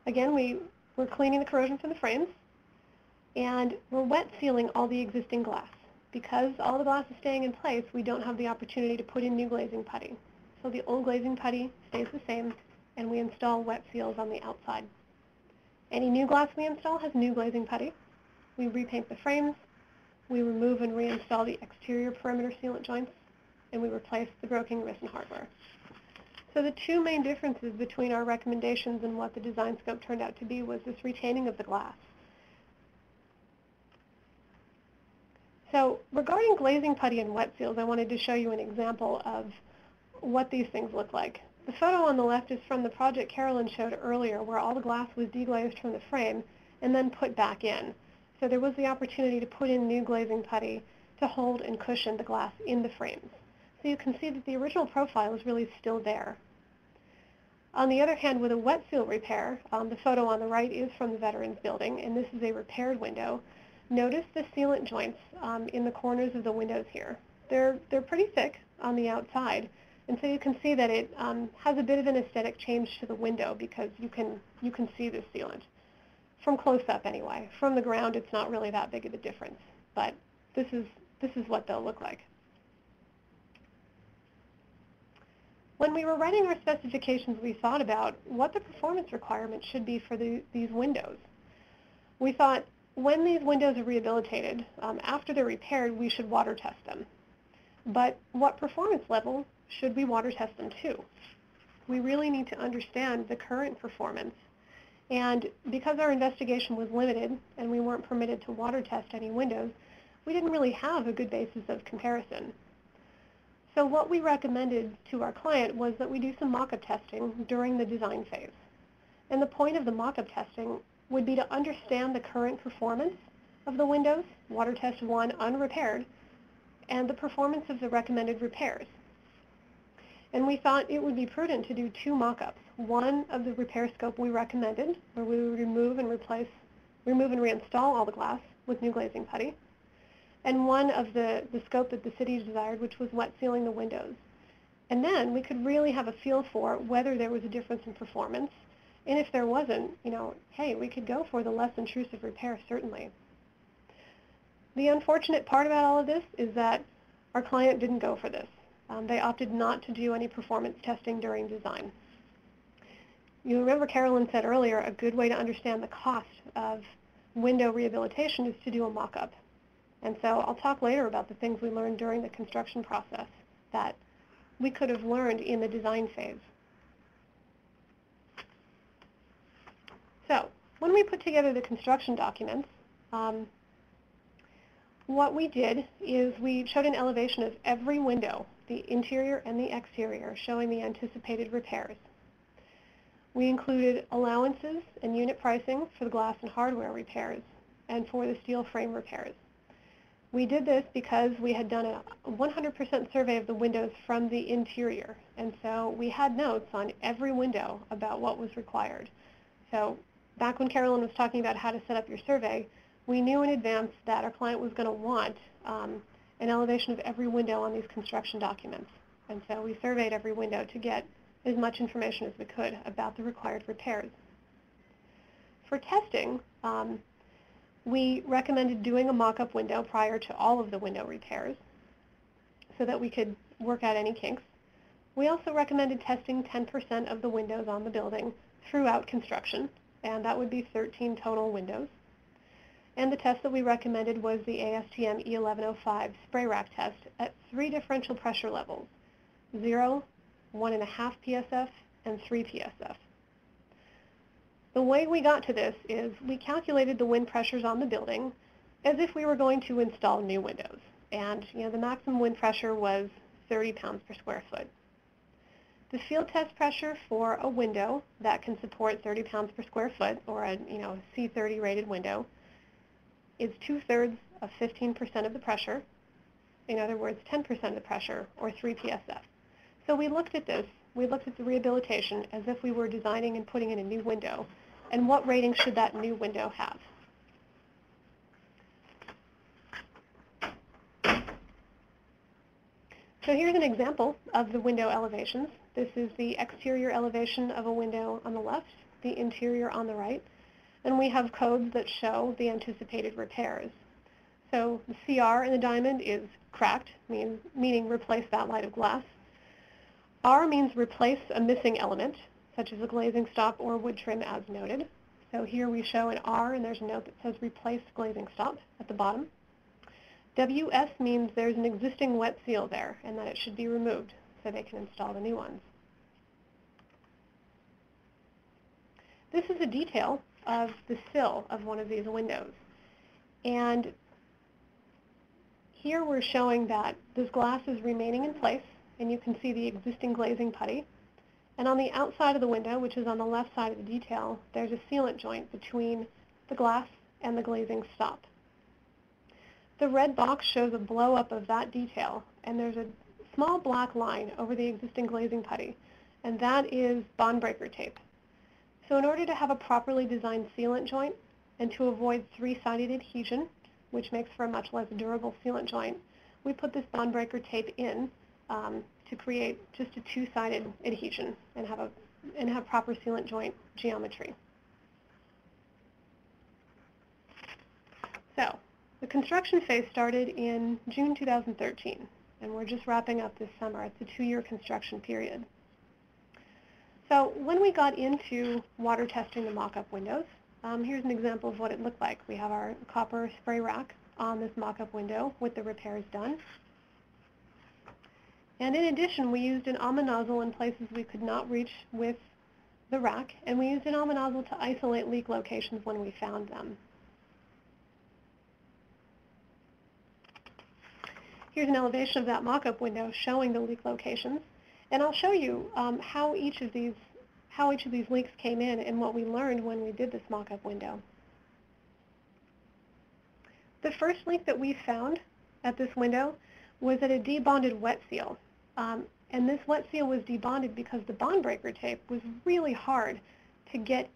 Again, we're cleaning the corrosion from the frames, and we're wet sealing all the existing glass. Because all the glass is staying in place, we don't have the opportunity to put in new glazing putty. So the old glazing putty stays the same, and we install wet seals on the outside. Any new glass we install has new glazing putty. We repaint the frames, we remove and reinstall the exterior perimeter sealant joints, and we replace the broken and missing hardware. So the two main differences between our recommendations and what the design scope turned out to be was this retaining of the glass. So regarding glazing putty and wet seals, I wanted to show you an example of what these things look like. The photo on the left is from the project Carolyn showed earlier, where all the glass was deglazed from the frame and then put back in. So there was the opportunity to put in new glazing putty to hold and cushion the glass in the frames. So you can see that the original profile is really still there. On the other hand, with a wet seal repair, the photo on the right is from the Veterans Building, and this is a repaired window. Notice the sealant joints in the corners of the windows here. They're pretty thick on the outside, and so you can see that it has a bit of an aesthetic change to the window because you can see the sealant. From close up anyway. From the ground, it's not really that big of a difference, but this is what they'll look like. When we were writing our specifications, we thought about what the performance requirements should be for these windows. We thought when these windows are rehabilitated, after they're repaired, we should water test them. But what performance level should we water test them to? We really need to understand the current performance. And because our investigation was limited and we weren't permitted to water test any windows, we didn't really have a good basis of comparison. So what we recommended to our client was that we do some mock-up testing during the design phase. And the point of the mock-up testing would be to understand the current performance of the windows, water test 1 unrepaired, and the performance of the recommended repairs. And we thought it would be prudent to do 2 mock-ups. One of the repair scope we recommended, where we would remove and reinstall all the glass with new glazing putty, and one of the scope that the city desired, which was wet sealing the windows. And then we could really have a feel for whether there was a difference in performance, and if there wasn't, hey, we could go for the less intrusive repair, certainly. The unfortunate part about all of this is that our client didn't go for this. They opted not to do any performance testing during design. You remember Carolyn said earlier, a good way to understand the cost of window rehabilitation is to do a mock-up. And so I'll talk later about the things we learned during the construction process that we could have learned in the design phase. So when we put together the construction documents, what we did is we showed an elevation of every window, the interior and the exterior, showing the anticipated repairs. We included allowances and unit pricing for the glass and hardware repairs and for the steel frame repairs. We did this because we had done a 100% survey of the windows from the interior, and so we had notes on every window about what was required. So back when Carolyn was talking about how to set up your survey, we knew in advance that our client was going to want an elevation of every window on these construction documents. And so we surveyed every window to get as much information as we could about the required repairs. For testing, we recommended doing a mock-up window prior to all of the window repairs so that we could work out any kinks. We also recommended testing 10% of the windows on the building throughout construction, and that would be 13 total windows. And the test that we recommended was the ASTM E1105 spray rack test at 3 differential pressure levels, 0, 1.5 PSF, and 3 PSF. The way we got to this is we calculated the wind pressures on the building as if we were going to install new windows. And the maximum wind pressure was 30 pounds per square foot. The field test pressure for a window that can support 30 pounds per square foot, or a C30 rated window, is 2/3 of 15% of the pressure. In other words, 10% of the pressure, or 3 PSF. So we looked at this. We looked at the rehabilitation as if we were designing and putting in a new window, and what rating should that new window have. So here's an example of the window elevations. This is the exterior elevation of a window on the left, the interior on the right, and we have codes that show the anticipated repairs. So the CR in the diamond is cracked, meaning replace that light of glass. R means replace a missing element, such as a glazing stop or wood trim as noted. So here we show an R, and there's a note that says replace glazing stop at the bottom. WS means there's an existing wet seal there and that it should be removed so they can install the new ones. This is a detail of the sill of one of these windows. And here we're showing that this glass is remaining in place, and you can see the existing glazing putty. And on the outside of the window, which is on the left side of the detail, there's a sealant joint between the glass and the glazing stop. The red box shows a blow-up of that detail, and there's a small black line over the existing glazing putty, and that is bond breaker tape. So in order to have a properly designed sealant joint and to avoid 3-sided adhesion, which makes for a much less durable sealant joint, we put this bond breaker tape in to create just a 2-sided adhesion and have proper sealant joint geometry. So the construction phase started in June 2013, and we're just wrapping up this summer. It's a 2-year construction period. So when we got into water testing the mock-up windows, here's an example of what it looked like. We have our copper spray rack on this mock-up window with the repairs done. And in addition, we used an alma nozzle in places we could not reach with the rack, and we used an alma nozzle to isolate leak locations when we found them. Here's an elevation of that mock-up window showing the leak locations, and I'll show you how each of these leaks came in and what we learned when we did this mock-up window. The first leak that we found at this window was at a debonded wet seal, and this wet seal was debonded because the bond breaker tape was really hard to get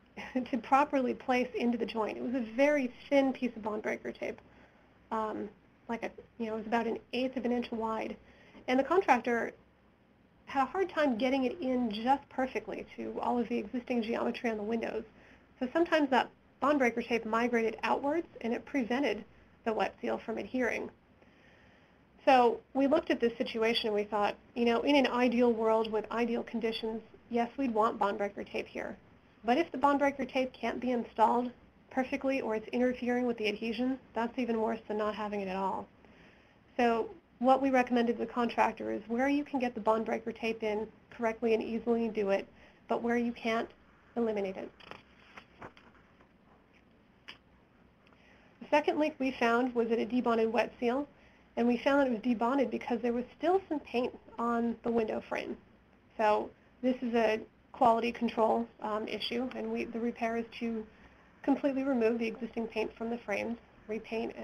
to properly place into the joint. It was a very thin piece of bond breaker tape. It was about 1/8 of an inch wide, and the contractor had a hard time getting it in just perfectly to all of the existing geometry on the windows. So sometimes that bond breaker tape migrated outwards, and it prevented the wet seal from adhering. So we looked at this situation and we thought, in an ideal world with ideal conditions, yes, we'd want bond breaker tape here. But if the bond breaker tape can't be installed perfectly or it's interfering with the adhesion, that's even worse than not having it at all. So what we recommended to the contractor is where you can get the bond breaker tape in correctly and easily do it, but where you can't, eliminate it. The second leak we found was at a debonded wet seal, and we found that it was debonded because there was still some paint on the window frame. So this is a quality control issue, and the repair is to completely remove the existing paint from the frames, repaint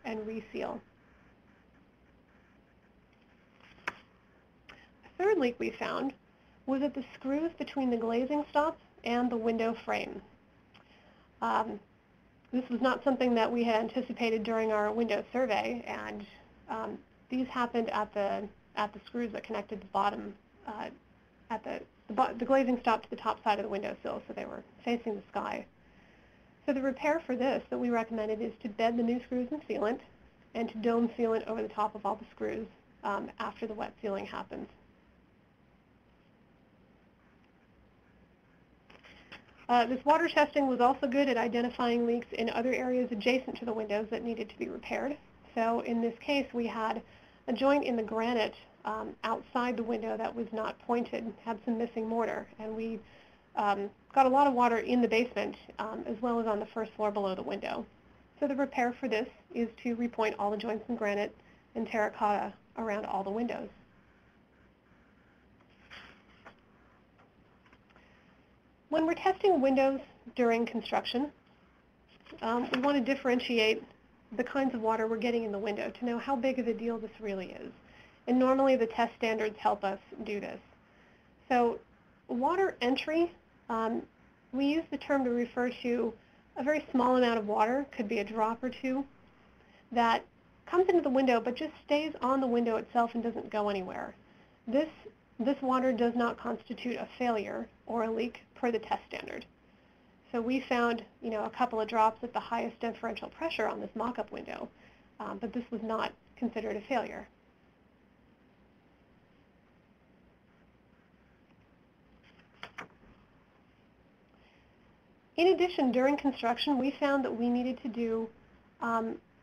and reseal. The third leak we found was at the screws between the glazing stop and the window frame. This was not something that we had anticipated during our window survey, and these happened at the screws that connected the bottom, at the glazing stop to the top side of the windowsill, so they were facing the sky. So the repair for this that we recommended is to bed the new screws in sealant and to dome sealant over the top of all the screws after the wet sealing happens. This water testing was also good at identifying leaks in other areas adjacent to the windows that needed to be repaired. So in this case, we had a joint in the granite outside the window that was not pointed, had some missing mortar, and we got a lot of water in the basement as well as on the first floor below the window. So the repair for this is to repoint all the joints in granite and terracotta around all the windows. When we're testing windows during construction, we want to differentiate the kinds of water we're getting in the window to know how big of a deal this really is. And normally the test standards help us do this. So water entry, we use the term to refer to a very small amount of water, could be a drop or two, that comes into the window but just stays on the window itself and doesn't go anywhere. This water does not constitute a failure or a leak per the test standard. So we found, a couple of drops at the highest differential pressure on this mock-up window, but this was not considered a failure. In addition, during construction, we found that we needed to do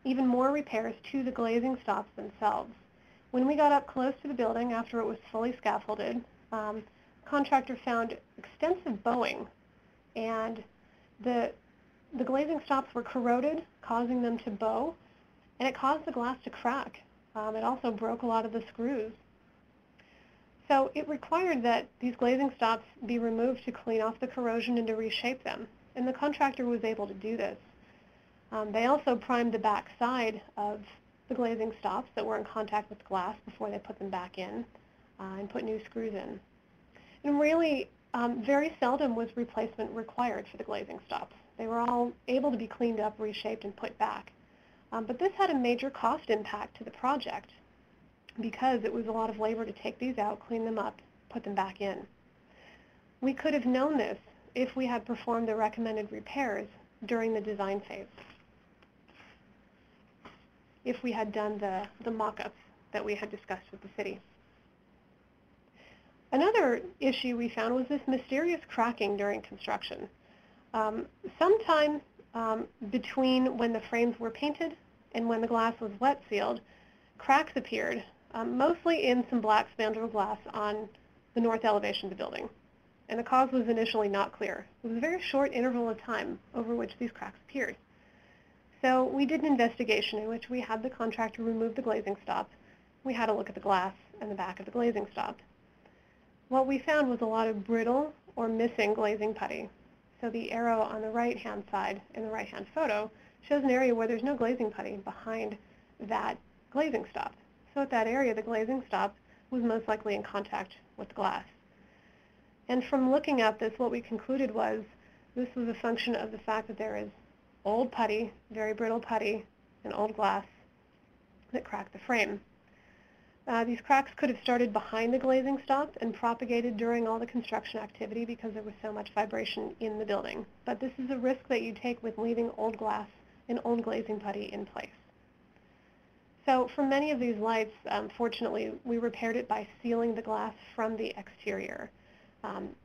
even more repairs to the glazing stops themselves. When we got up close to the building after it was fully scaffolded, the contractor found extensive bowing, and the glazing stops were corroded, causing them to bow, and it caused the glass to crack. It also broke a lot of the screws. So it required that these glazing stops be removed to clean off the corrosion and to reshape them, and the contractor was able to do this. They also primed the back side of the glazing stops that were in contact with glass before they put them back in and put new screws in. And really, very seldom was replacement required for the glazing stops. They were all able to be cleaned up, reshaped, and put back. But this had a major cost impact to the project because it was a lot of labor to take these out, clean them up, put them back in. We could have known this if we had performed the recommended repairs during the design phase, if we had done the mock-ups that we had discussed with the city. Another issue we found was this mysterious cracking during construction. Sometime between when the frames were painted and when the glass was wet sealed, cracks appeared, mostly in some black spandrel glass on the north elevation of the building. And the cause was initially not clear. It was a very short interval of time over which these cracks appeared. So we did an investigation in which we had the contractor remove the glazing stop. We had a look at the glass and the back of the glazing stop. What we found was a lot of brittle or missing glazing putty. So the arrow on the right-hand side in the right-hand photo shows an area where there's no glazing putty behind that glazing stop. So at that area, the glazing stop was most likely in contact with the glass. And from looking at this, what we concluded was this was a function of the fact that there is old putty, very brittle putty, and old glass that cracked the frame. These cracks could have started behind the glazing stop and propagated during all the construction activity because there was so much vibration in the building. But this is a risk that you take with leaving old glass and old glazing putty in place. So for many of these lights, fortunately, we repaired it by sealing the glass from the exterior.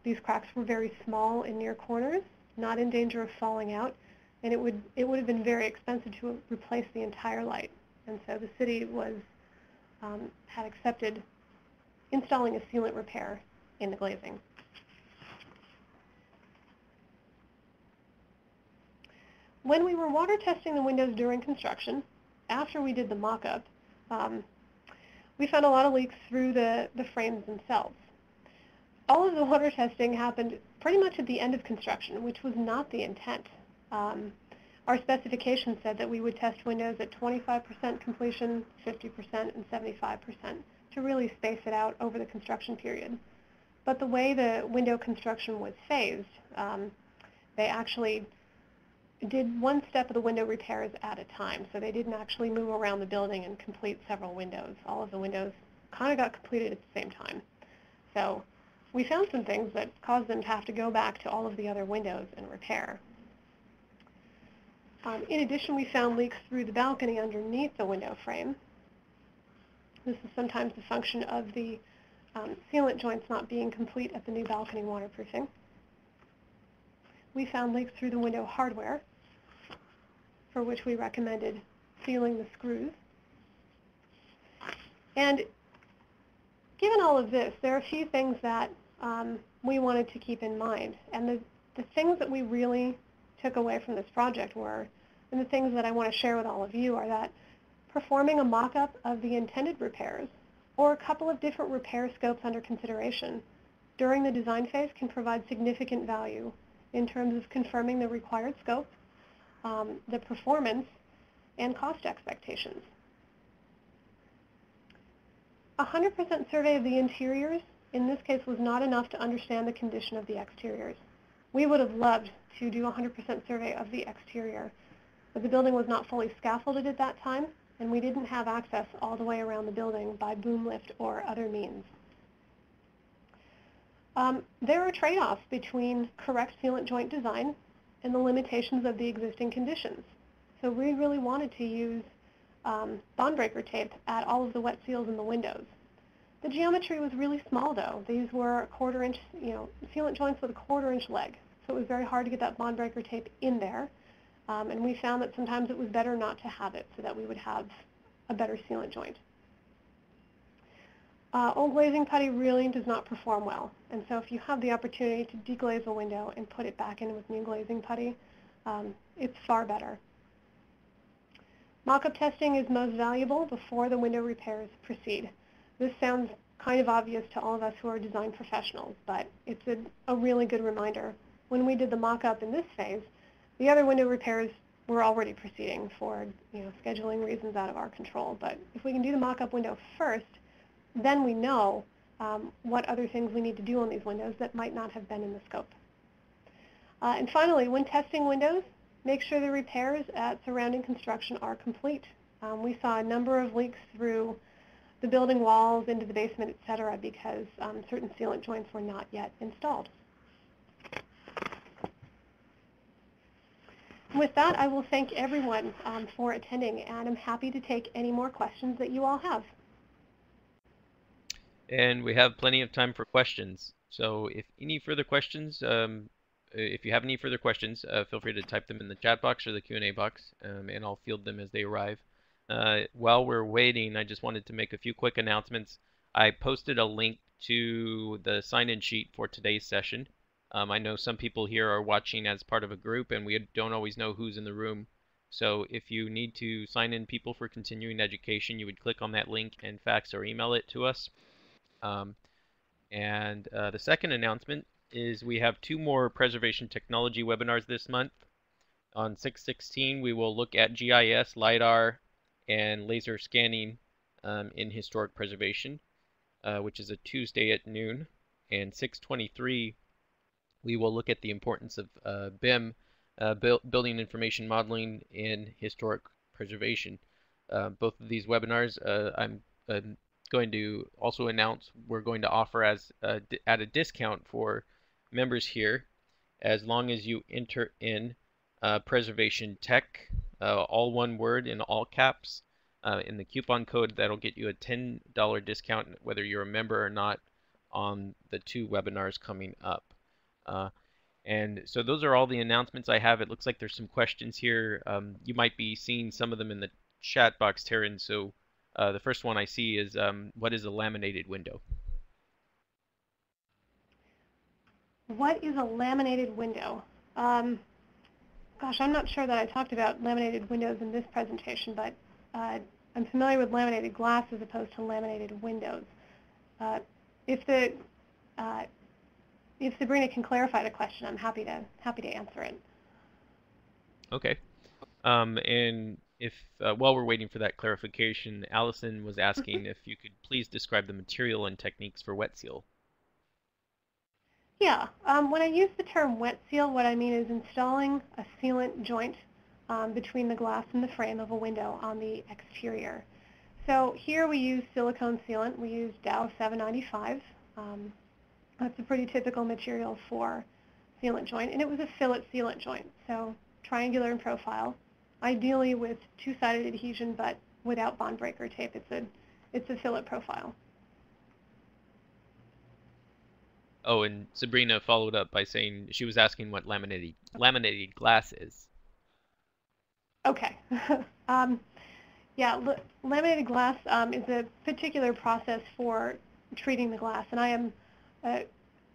These cracks were very small in near corners, not in danger of falling out, and it would have been very expensive to replace the entire light. And so the city had accepted installing a sealant repair in the glazing. When we were water testing the windows during construction, after we did the mock-up, we found a lot of leaks through the frames themselves. All of the water testing happened pretty much at the end of construction, which was not the intent. Our specification said that we would test windows at 25% completion, 50%, and 75% to really space it out over the construction period. But the way the window construction was phased, they actually did one step of the window repairs at a time. So they didn't actually move around the building and complete several windows. All of the windows kind of got completed at the same time. So we found some things that caused them to have to go back to all of the other windows and repair. In addition, we found leaks through the balcony underneath the window frame. This is sometimes a function of the sealant joints not being complete at the new balcony waterproofing. We found leaks through the window hardware, for which we recommended sealing the screws. And given all of this, there are a few things that we wanted to keep in mind. And the things that we really took away from this project were, and the things that I want to share with all of you, are that performing a mock-up of the intended repairs, or a couple of different repair scopes under consideration during the design phase, can provide significant value in terms of confirming the required scope, the performance, and cost expectations. 100% survey of the interiors in this case was not enough to understand the condition of the exteriors. We would have loved to do 100% survey of the exterior, but the building was not fully scaffolded at that time, and we didn't have access all the way around the building by boom lift or other means. There are trade-offs between correct sealant joint design and the limitations of the existing conditions. So we really wanted to use bond breaker tape at all of the wet seals in the windows. The geometry was really small, though. These were 1/4 inch, sealant joints with a 1/4 inch leg. So it was very hard to get that bond breaker tape in there. And we found that sometimes it was better not to have it so that we would have a better sealant joint. Old glazing putty really does not perform well. And so if you have the opportunity to deglaze a window and put it back in with new glazing putty, it's far better. Mockup testing is most valuable before the window repairs proceed. This sounds kind of obvious to all of us who are design professionals, but it's a really good reminder. When we did the mock-up in this phase, the other window repairs were already proceeding for scheduling reasons out of our control. But if we can do the mock-up window first, then we know what other things we need to do on these windows that might not have been in the scope. And finally, when testing windows, make sure the repairs at surrounding construction are complete. We saw a number of leaks through the building walls, into the basement, etc., because certain sealant joints were not yet installed. With that, I will thank everyone for attending, and I'm happy to take any more questions that you all have. And we have plenty of time for questions. So if any further questions, if you have any further questions, feel free to type them in the chat box or the Q&A box, and I'll field them as they arrive. While we're waiting, I just wanted to make a few quick announcements. I posted a link to the sign-in sheet for today's session. I know some people here are watching as part of a group, and we don't always know who's in the room. So if you need to sign in people for continuing education, you would click on that link and fax or email it to us. The second announcement is we have 2 more preservation technology webinars this month. On 6/16, we will look at GIS, LiDAR, and laser scanning in historic preservation, which is a Tuesday at noon. And 6/23, we will look at the importance of BIM, Building Information Modeling in Historic Preservation. Both of these webinars, I'm going to also announce we're going to offer as at a discount for members here, as long as you enter in preservation tech, all one word in all caps, in the coupon code. That'll get you a $10 discount whether you're a member or not on the 2 webinars coming up. And so those are all the announcements I have. It looks like there's some questions here. You might be seeing some of them in the chat box, Taryn. So the first one I see is, what is a laminated window? What is a laminated window? Gosh, I'm not sure that I talked about laminated windows in this presentation, but I'm familiar with laminated glass as opposed to laminated windows. If Sabrina can clarify the question, I'm happy to answer it. Okay. And if while we're waiting for that clarification, Allison was asking if you could please describe the material and techniques for wet seal. Yeah, when I use the term wet seal, what I mean is installing a sealant joint between the glass and the frame of a window on the exterior. So here we use silicone sealant. We use Dow 795. That's a pretty typical material for sealant joint, and it was a fillet sealant joint, so triangular in profile, ideally with two-sided adhesion, but without bond breaker tape. It's a fillet profile. Oh, and Sabrina followed up by saying she was asking what laminated glass is. Okay. Yeah, laminated glass is a particular process for treating the glass, and I am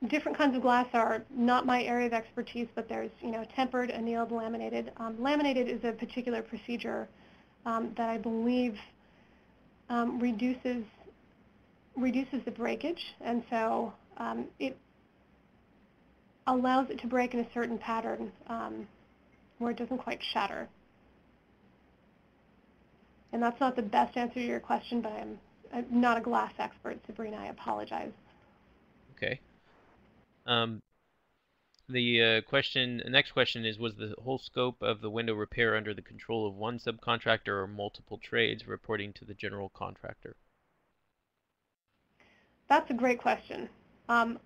different kinds of glass are not my area of expertise, but there's tempered, annealed, laminated. Laminated is a particular procedure that I believe reduces the breakage, and so it allows it to break in a certain pattern where it doesn't quite shatter. And that's not the best answer to your question, but I'm not a glass expert, Sabrina. I apologize. Okay. The next question is, was the whole scope of the window repair under the control of one subcontractor or multiple trades reporting to the general contractor? That's a great question. On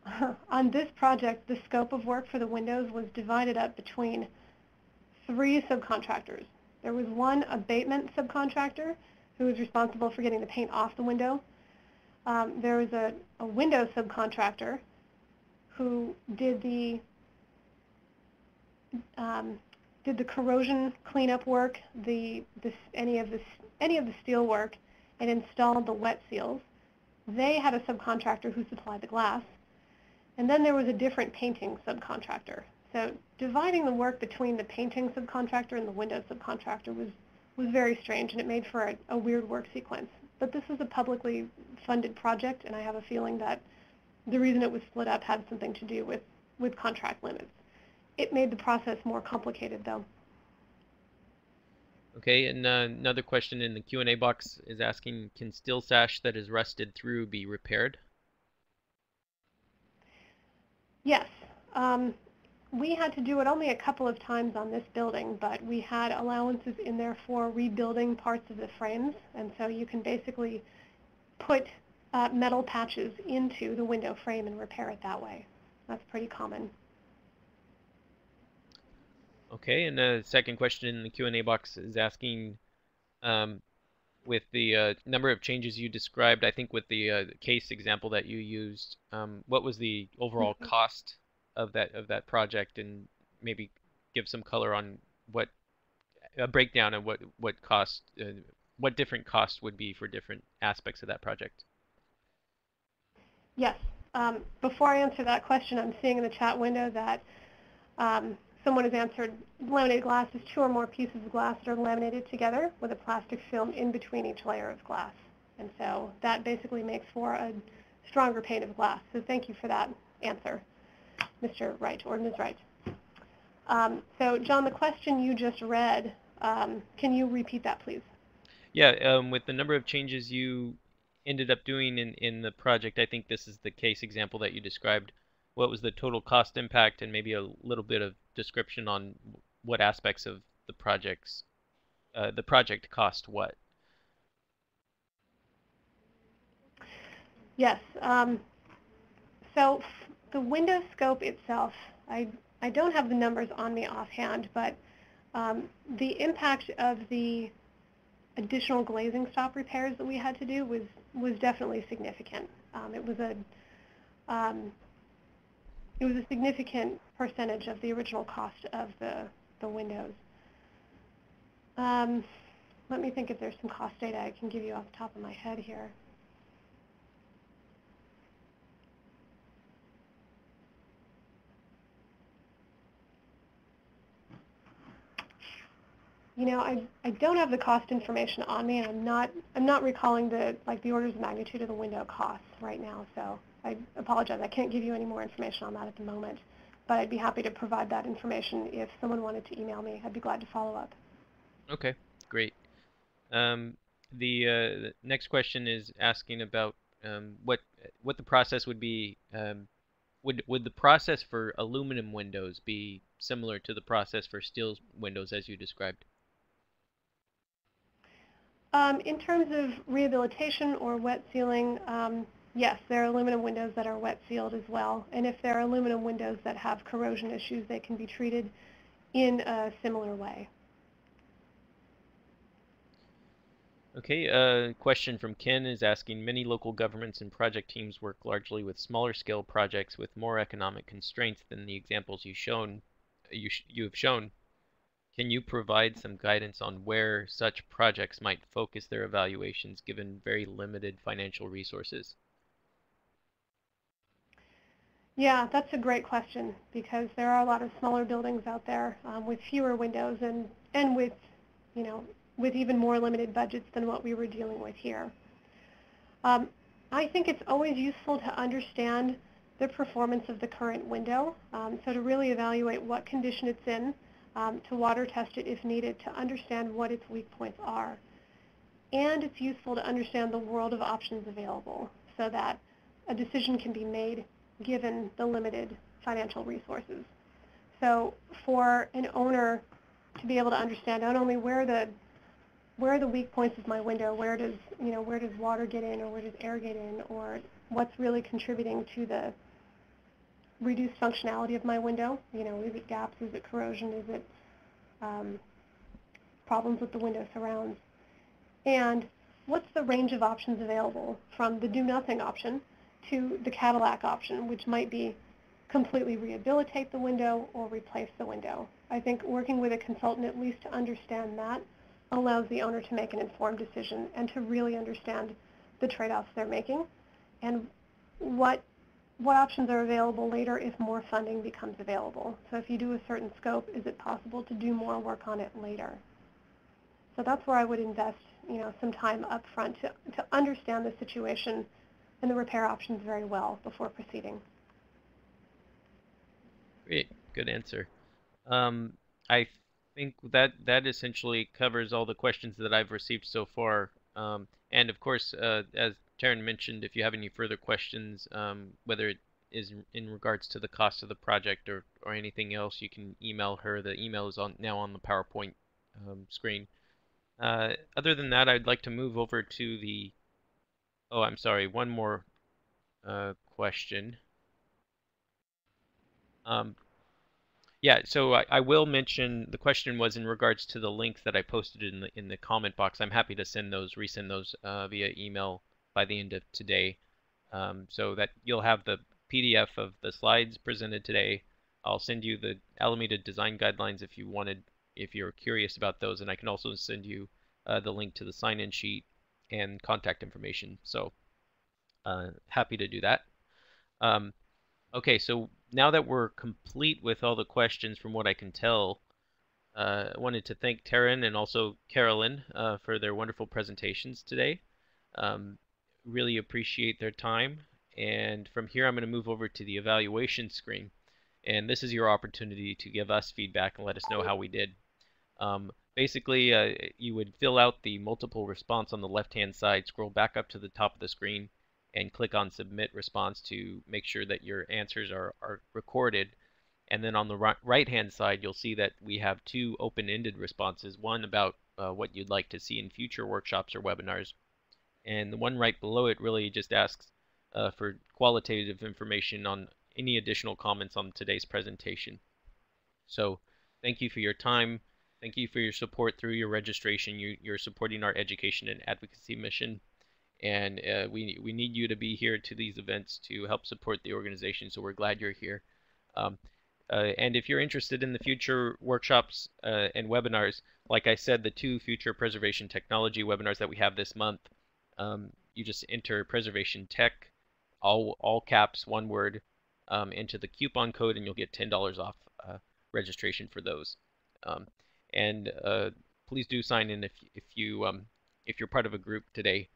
this project, the scope of work for the windows was divided up between 3 subcontractors. There was one abatement subcontractor who was responsible for getting the paint off the window. There was a window subcontractor who did the corrosion cleanup work, any of the steel work, and installed the wet seals. They had a subcontractor who supplied the glass. And then there was a different painting subcontractor. So dividing the work between the painting subcontractor and the window subcontractor was very strange, and it made for a weird work sequence. But this was a publicly funded project, and I have a feeling that the reason it was split up had something to do with contract limits. It made the process more complicated, though. Okay, and another question in the Q&A box is asking, can steel sash that is rusted through be repaired? Yes. We had to do it only a couple of times on this building, but we had allowances in there for rebuilding parts of the frames, and so you can basically put metal patches into the window frame and repair it that way. That's pretty common. Okay, and the second question in the Q&A box is asking, with the number of changes you described, I think with the case example that you used, what was the overall cost of that project, and maybe give some color on a breakdown of what cost, what different costs would be for different aspects of that project. Yes. Before I answer that question, I'm seeing in the chat window that someone has answered, laminated glass is 2 or more pieces of glass that are laminated together with a plastic film in between each layer of glass. And so that basically makes for a stronger pane of glass. So thank you for that answer, Mr. Wright, or Ms. Wright. So John, the question you just read, can you repeat that, please? Yeah, with the number of changes you ended up doing in the project, I think this is the case example that you described. What was the total cost impact, and maybe a little bit of description on what aspects of the project cost what? Yes. So the window scope itself, I don't have the numbers on me offhand, but the impact of the additional glazing stop repairs that we had to do was definitely significant. It was a significant percentage of the original cost of the windows. Let me think if there's some cost data I can give you off the top of my head here. I don't have the cost information on me, and I'm not recalling the orders of magnitude of the window costs right now. So I apologize. I can't give you any more information on that at the moment, but I'd be happy to provide that information if someone wanted to email me. I'd be glad to follow up. Okay, great. The next question is asking about what the process would be would the process for aluminum windows be similar to the process for steel windows as you described? In terms of rehabilitation or wet sealing, yes, there are aluminum windows that are wet sealed as well. And if there are aluminum windows that have corrosion issues, they can be treated in a similar way. Okay, a question from Ken is asking, many local governments and project teams work largely with smaller scale projects with more economic constraints than the examples you have shown. Can you provide some guidance on where such projects might focus their evaluations given very limited financial resources? Yeah, that's a great question because there are a lot of smaller buildings out there with fewer windows and with, with even more limited budgets than what we were dealing with here. I think it's always useful to understand the performance of the current window, so to really evaluate what condition it's in, to water test it if needed, to understand what its weak points are. And it's useful to understand the world of options available so that a decision can be made given the limited financial resources. So for an owner to be able to understand not only where are the weak points of my window, where does water get in or where does air get in, or what's really contributing to the reduced functionality of my window, is it gaps, is it corrosion, is it problems with the window surrounds, and what's the range of options available from the do nothing option to the Cadillac option, which might be completely rehabilitate the window or replace the window. I think working with a consultant at least to understand that allows the owner to make an informed decision and to really understand the trade-offs they're making and what options are available later if more funding becomes available. So if you do a certain scope, is it possible to do more work on it later? So that's where I would invest, some time up front to understand the situation and the repair options very well before proceeding. Great, good answer. I think that essentially covers all the questions that I've received so far. And of course, as Taryn mentioned, if you have any further questions, whether it is in regards to the cost of the project or anything else, you can email her. The email is now on the PowerPoint screen. Other than that, I'd like to move over to the... Oh, I'm sorry, one more question. Yeah, so I will mention, the question was in regards to the links that I posted in the comment box. I'm happy to resend those via email by the end of today, so that you'll have the PDF of the slides presented today. I'll send you the Alameda design guidelines if you're curious about those, and I can also send you the link to the sign-in sheet and contact information. So happy to do that. Okay, so now that we're complete with all the questions from what I can tell, I wanted to thank Taryn and also Carolyn for their wonderful presentations today. Really appreciate their time. And from here, I'm going to move over to the evaluation screen. And this is your opportunity to give us feedback and let us know how we did. Basically, you would fill out the multiple response on the left-hand side, scroll back up to the top of the screen, and click on Submit Response to make sure that your answers are recorded. And then on the right-hand side, you'll see that we have two open-ended responses, one about what you'd like to see in future workshops or webinars. And the one right below it really just asks for qualitative information on any additional comments on today's presentation. So thank you for your time. Thank you for your support through your registration. You're supporting our education and advocacy mission. And we need you to be here to these events to help support the organization, so we're glad you're here. And if you're interested in the future workshops and webinars, like I said, the two future preservation technology webinars that we have this month, you just enter preservation tech, all caps, one word, into the coupon code, and you'll get $10 off registration for those. And please do sign in if you're part of a group today.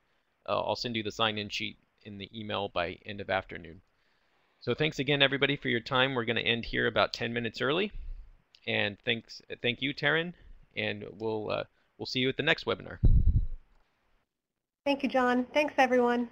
I'll send you the sign-in sheet in the email by end of afternoon. So thanks again, everybody, for your time. We're going to end here about 10 minutes early. And thank you, Taryn. And we'll see you at the next webinar. Thank you, John. Thanks, everyone.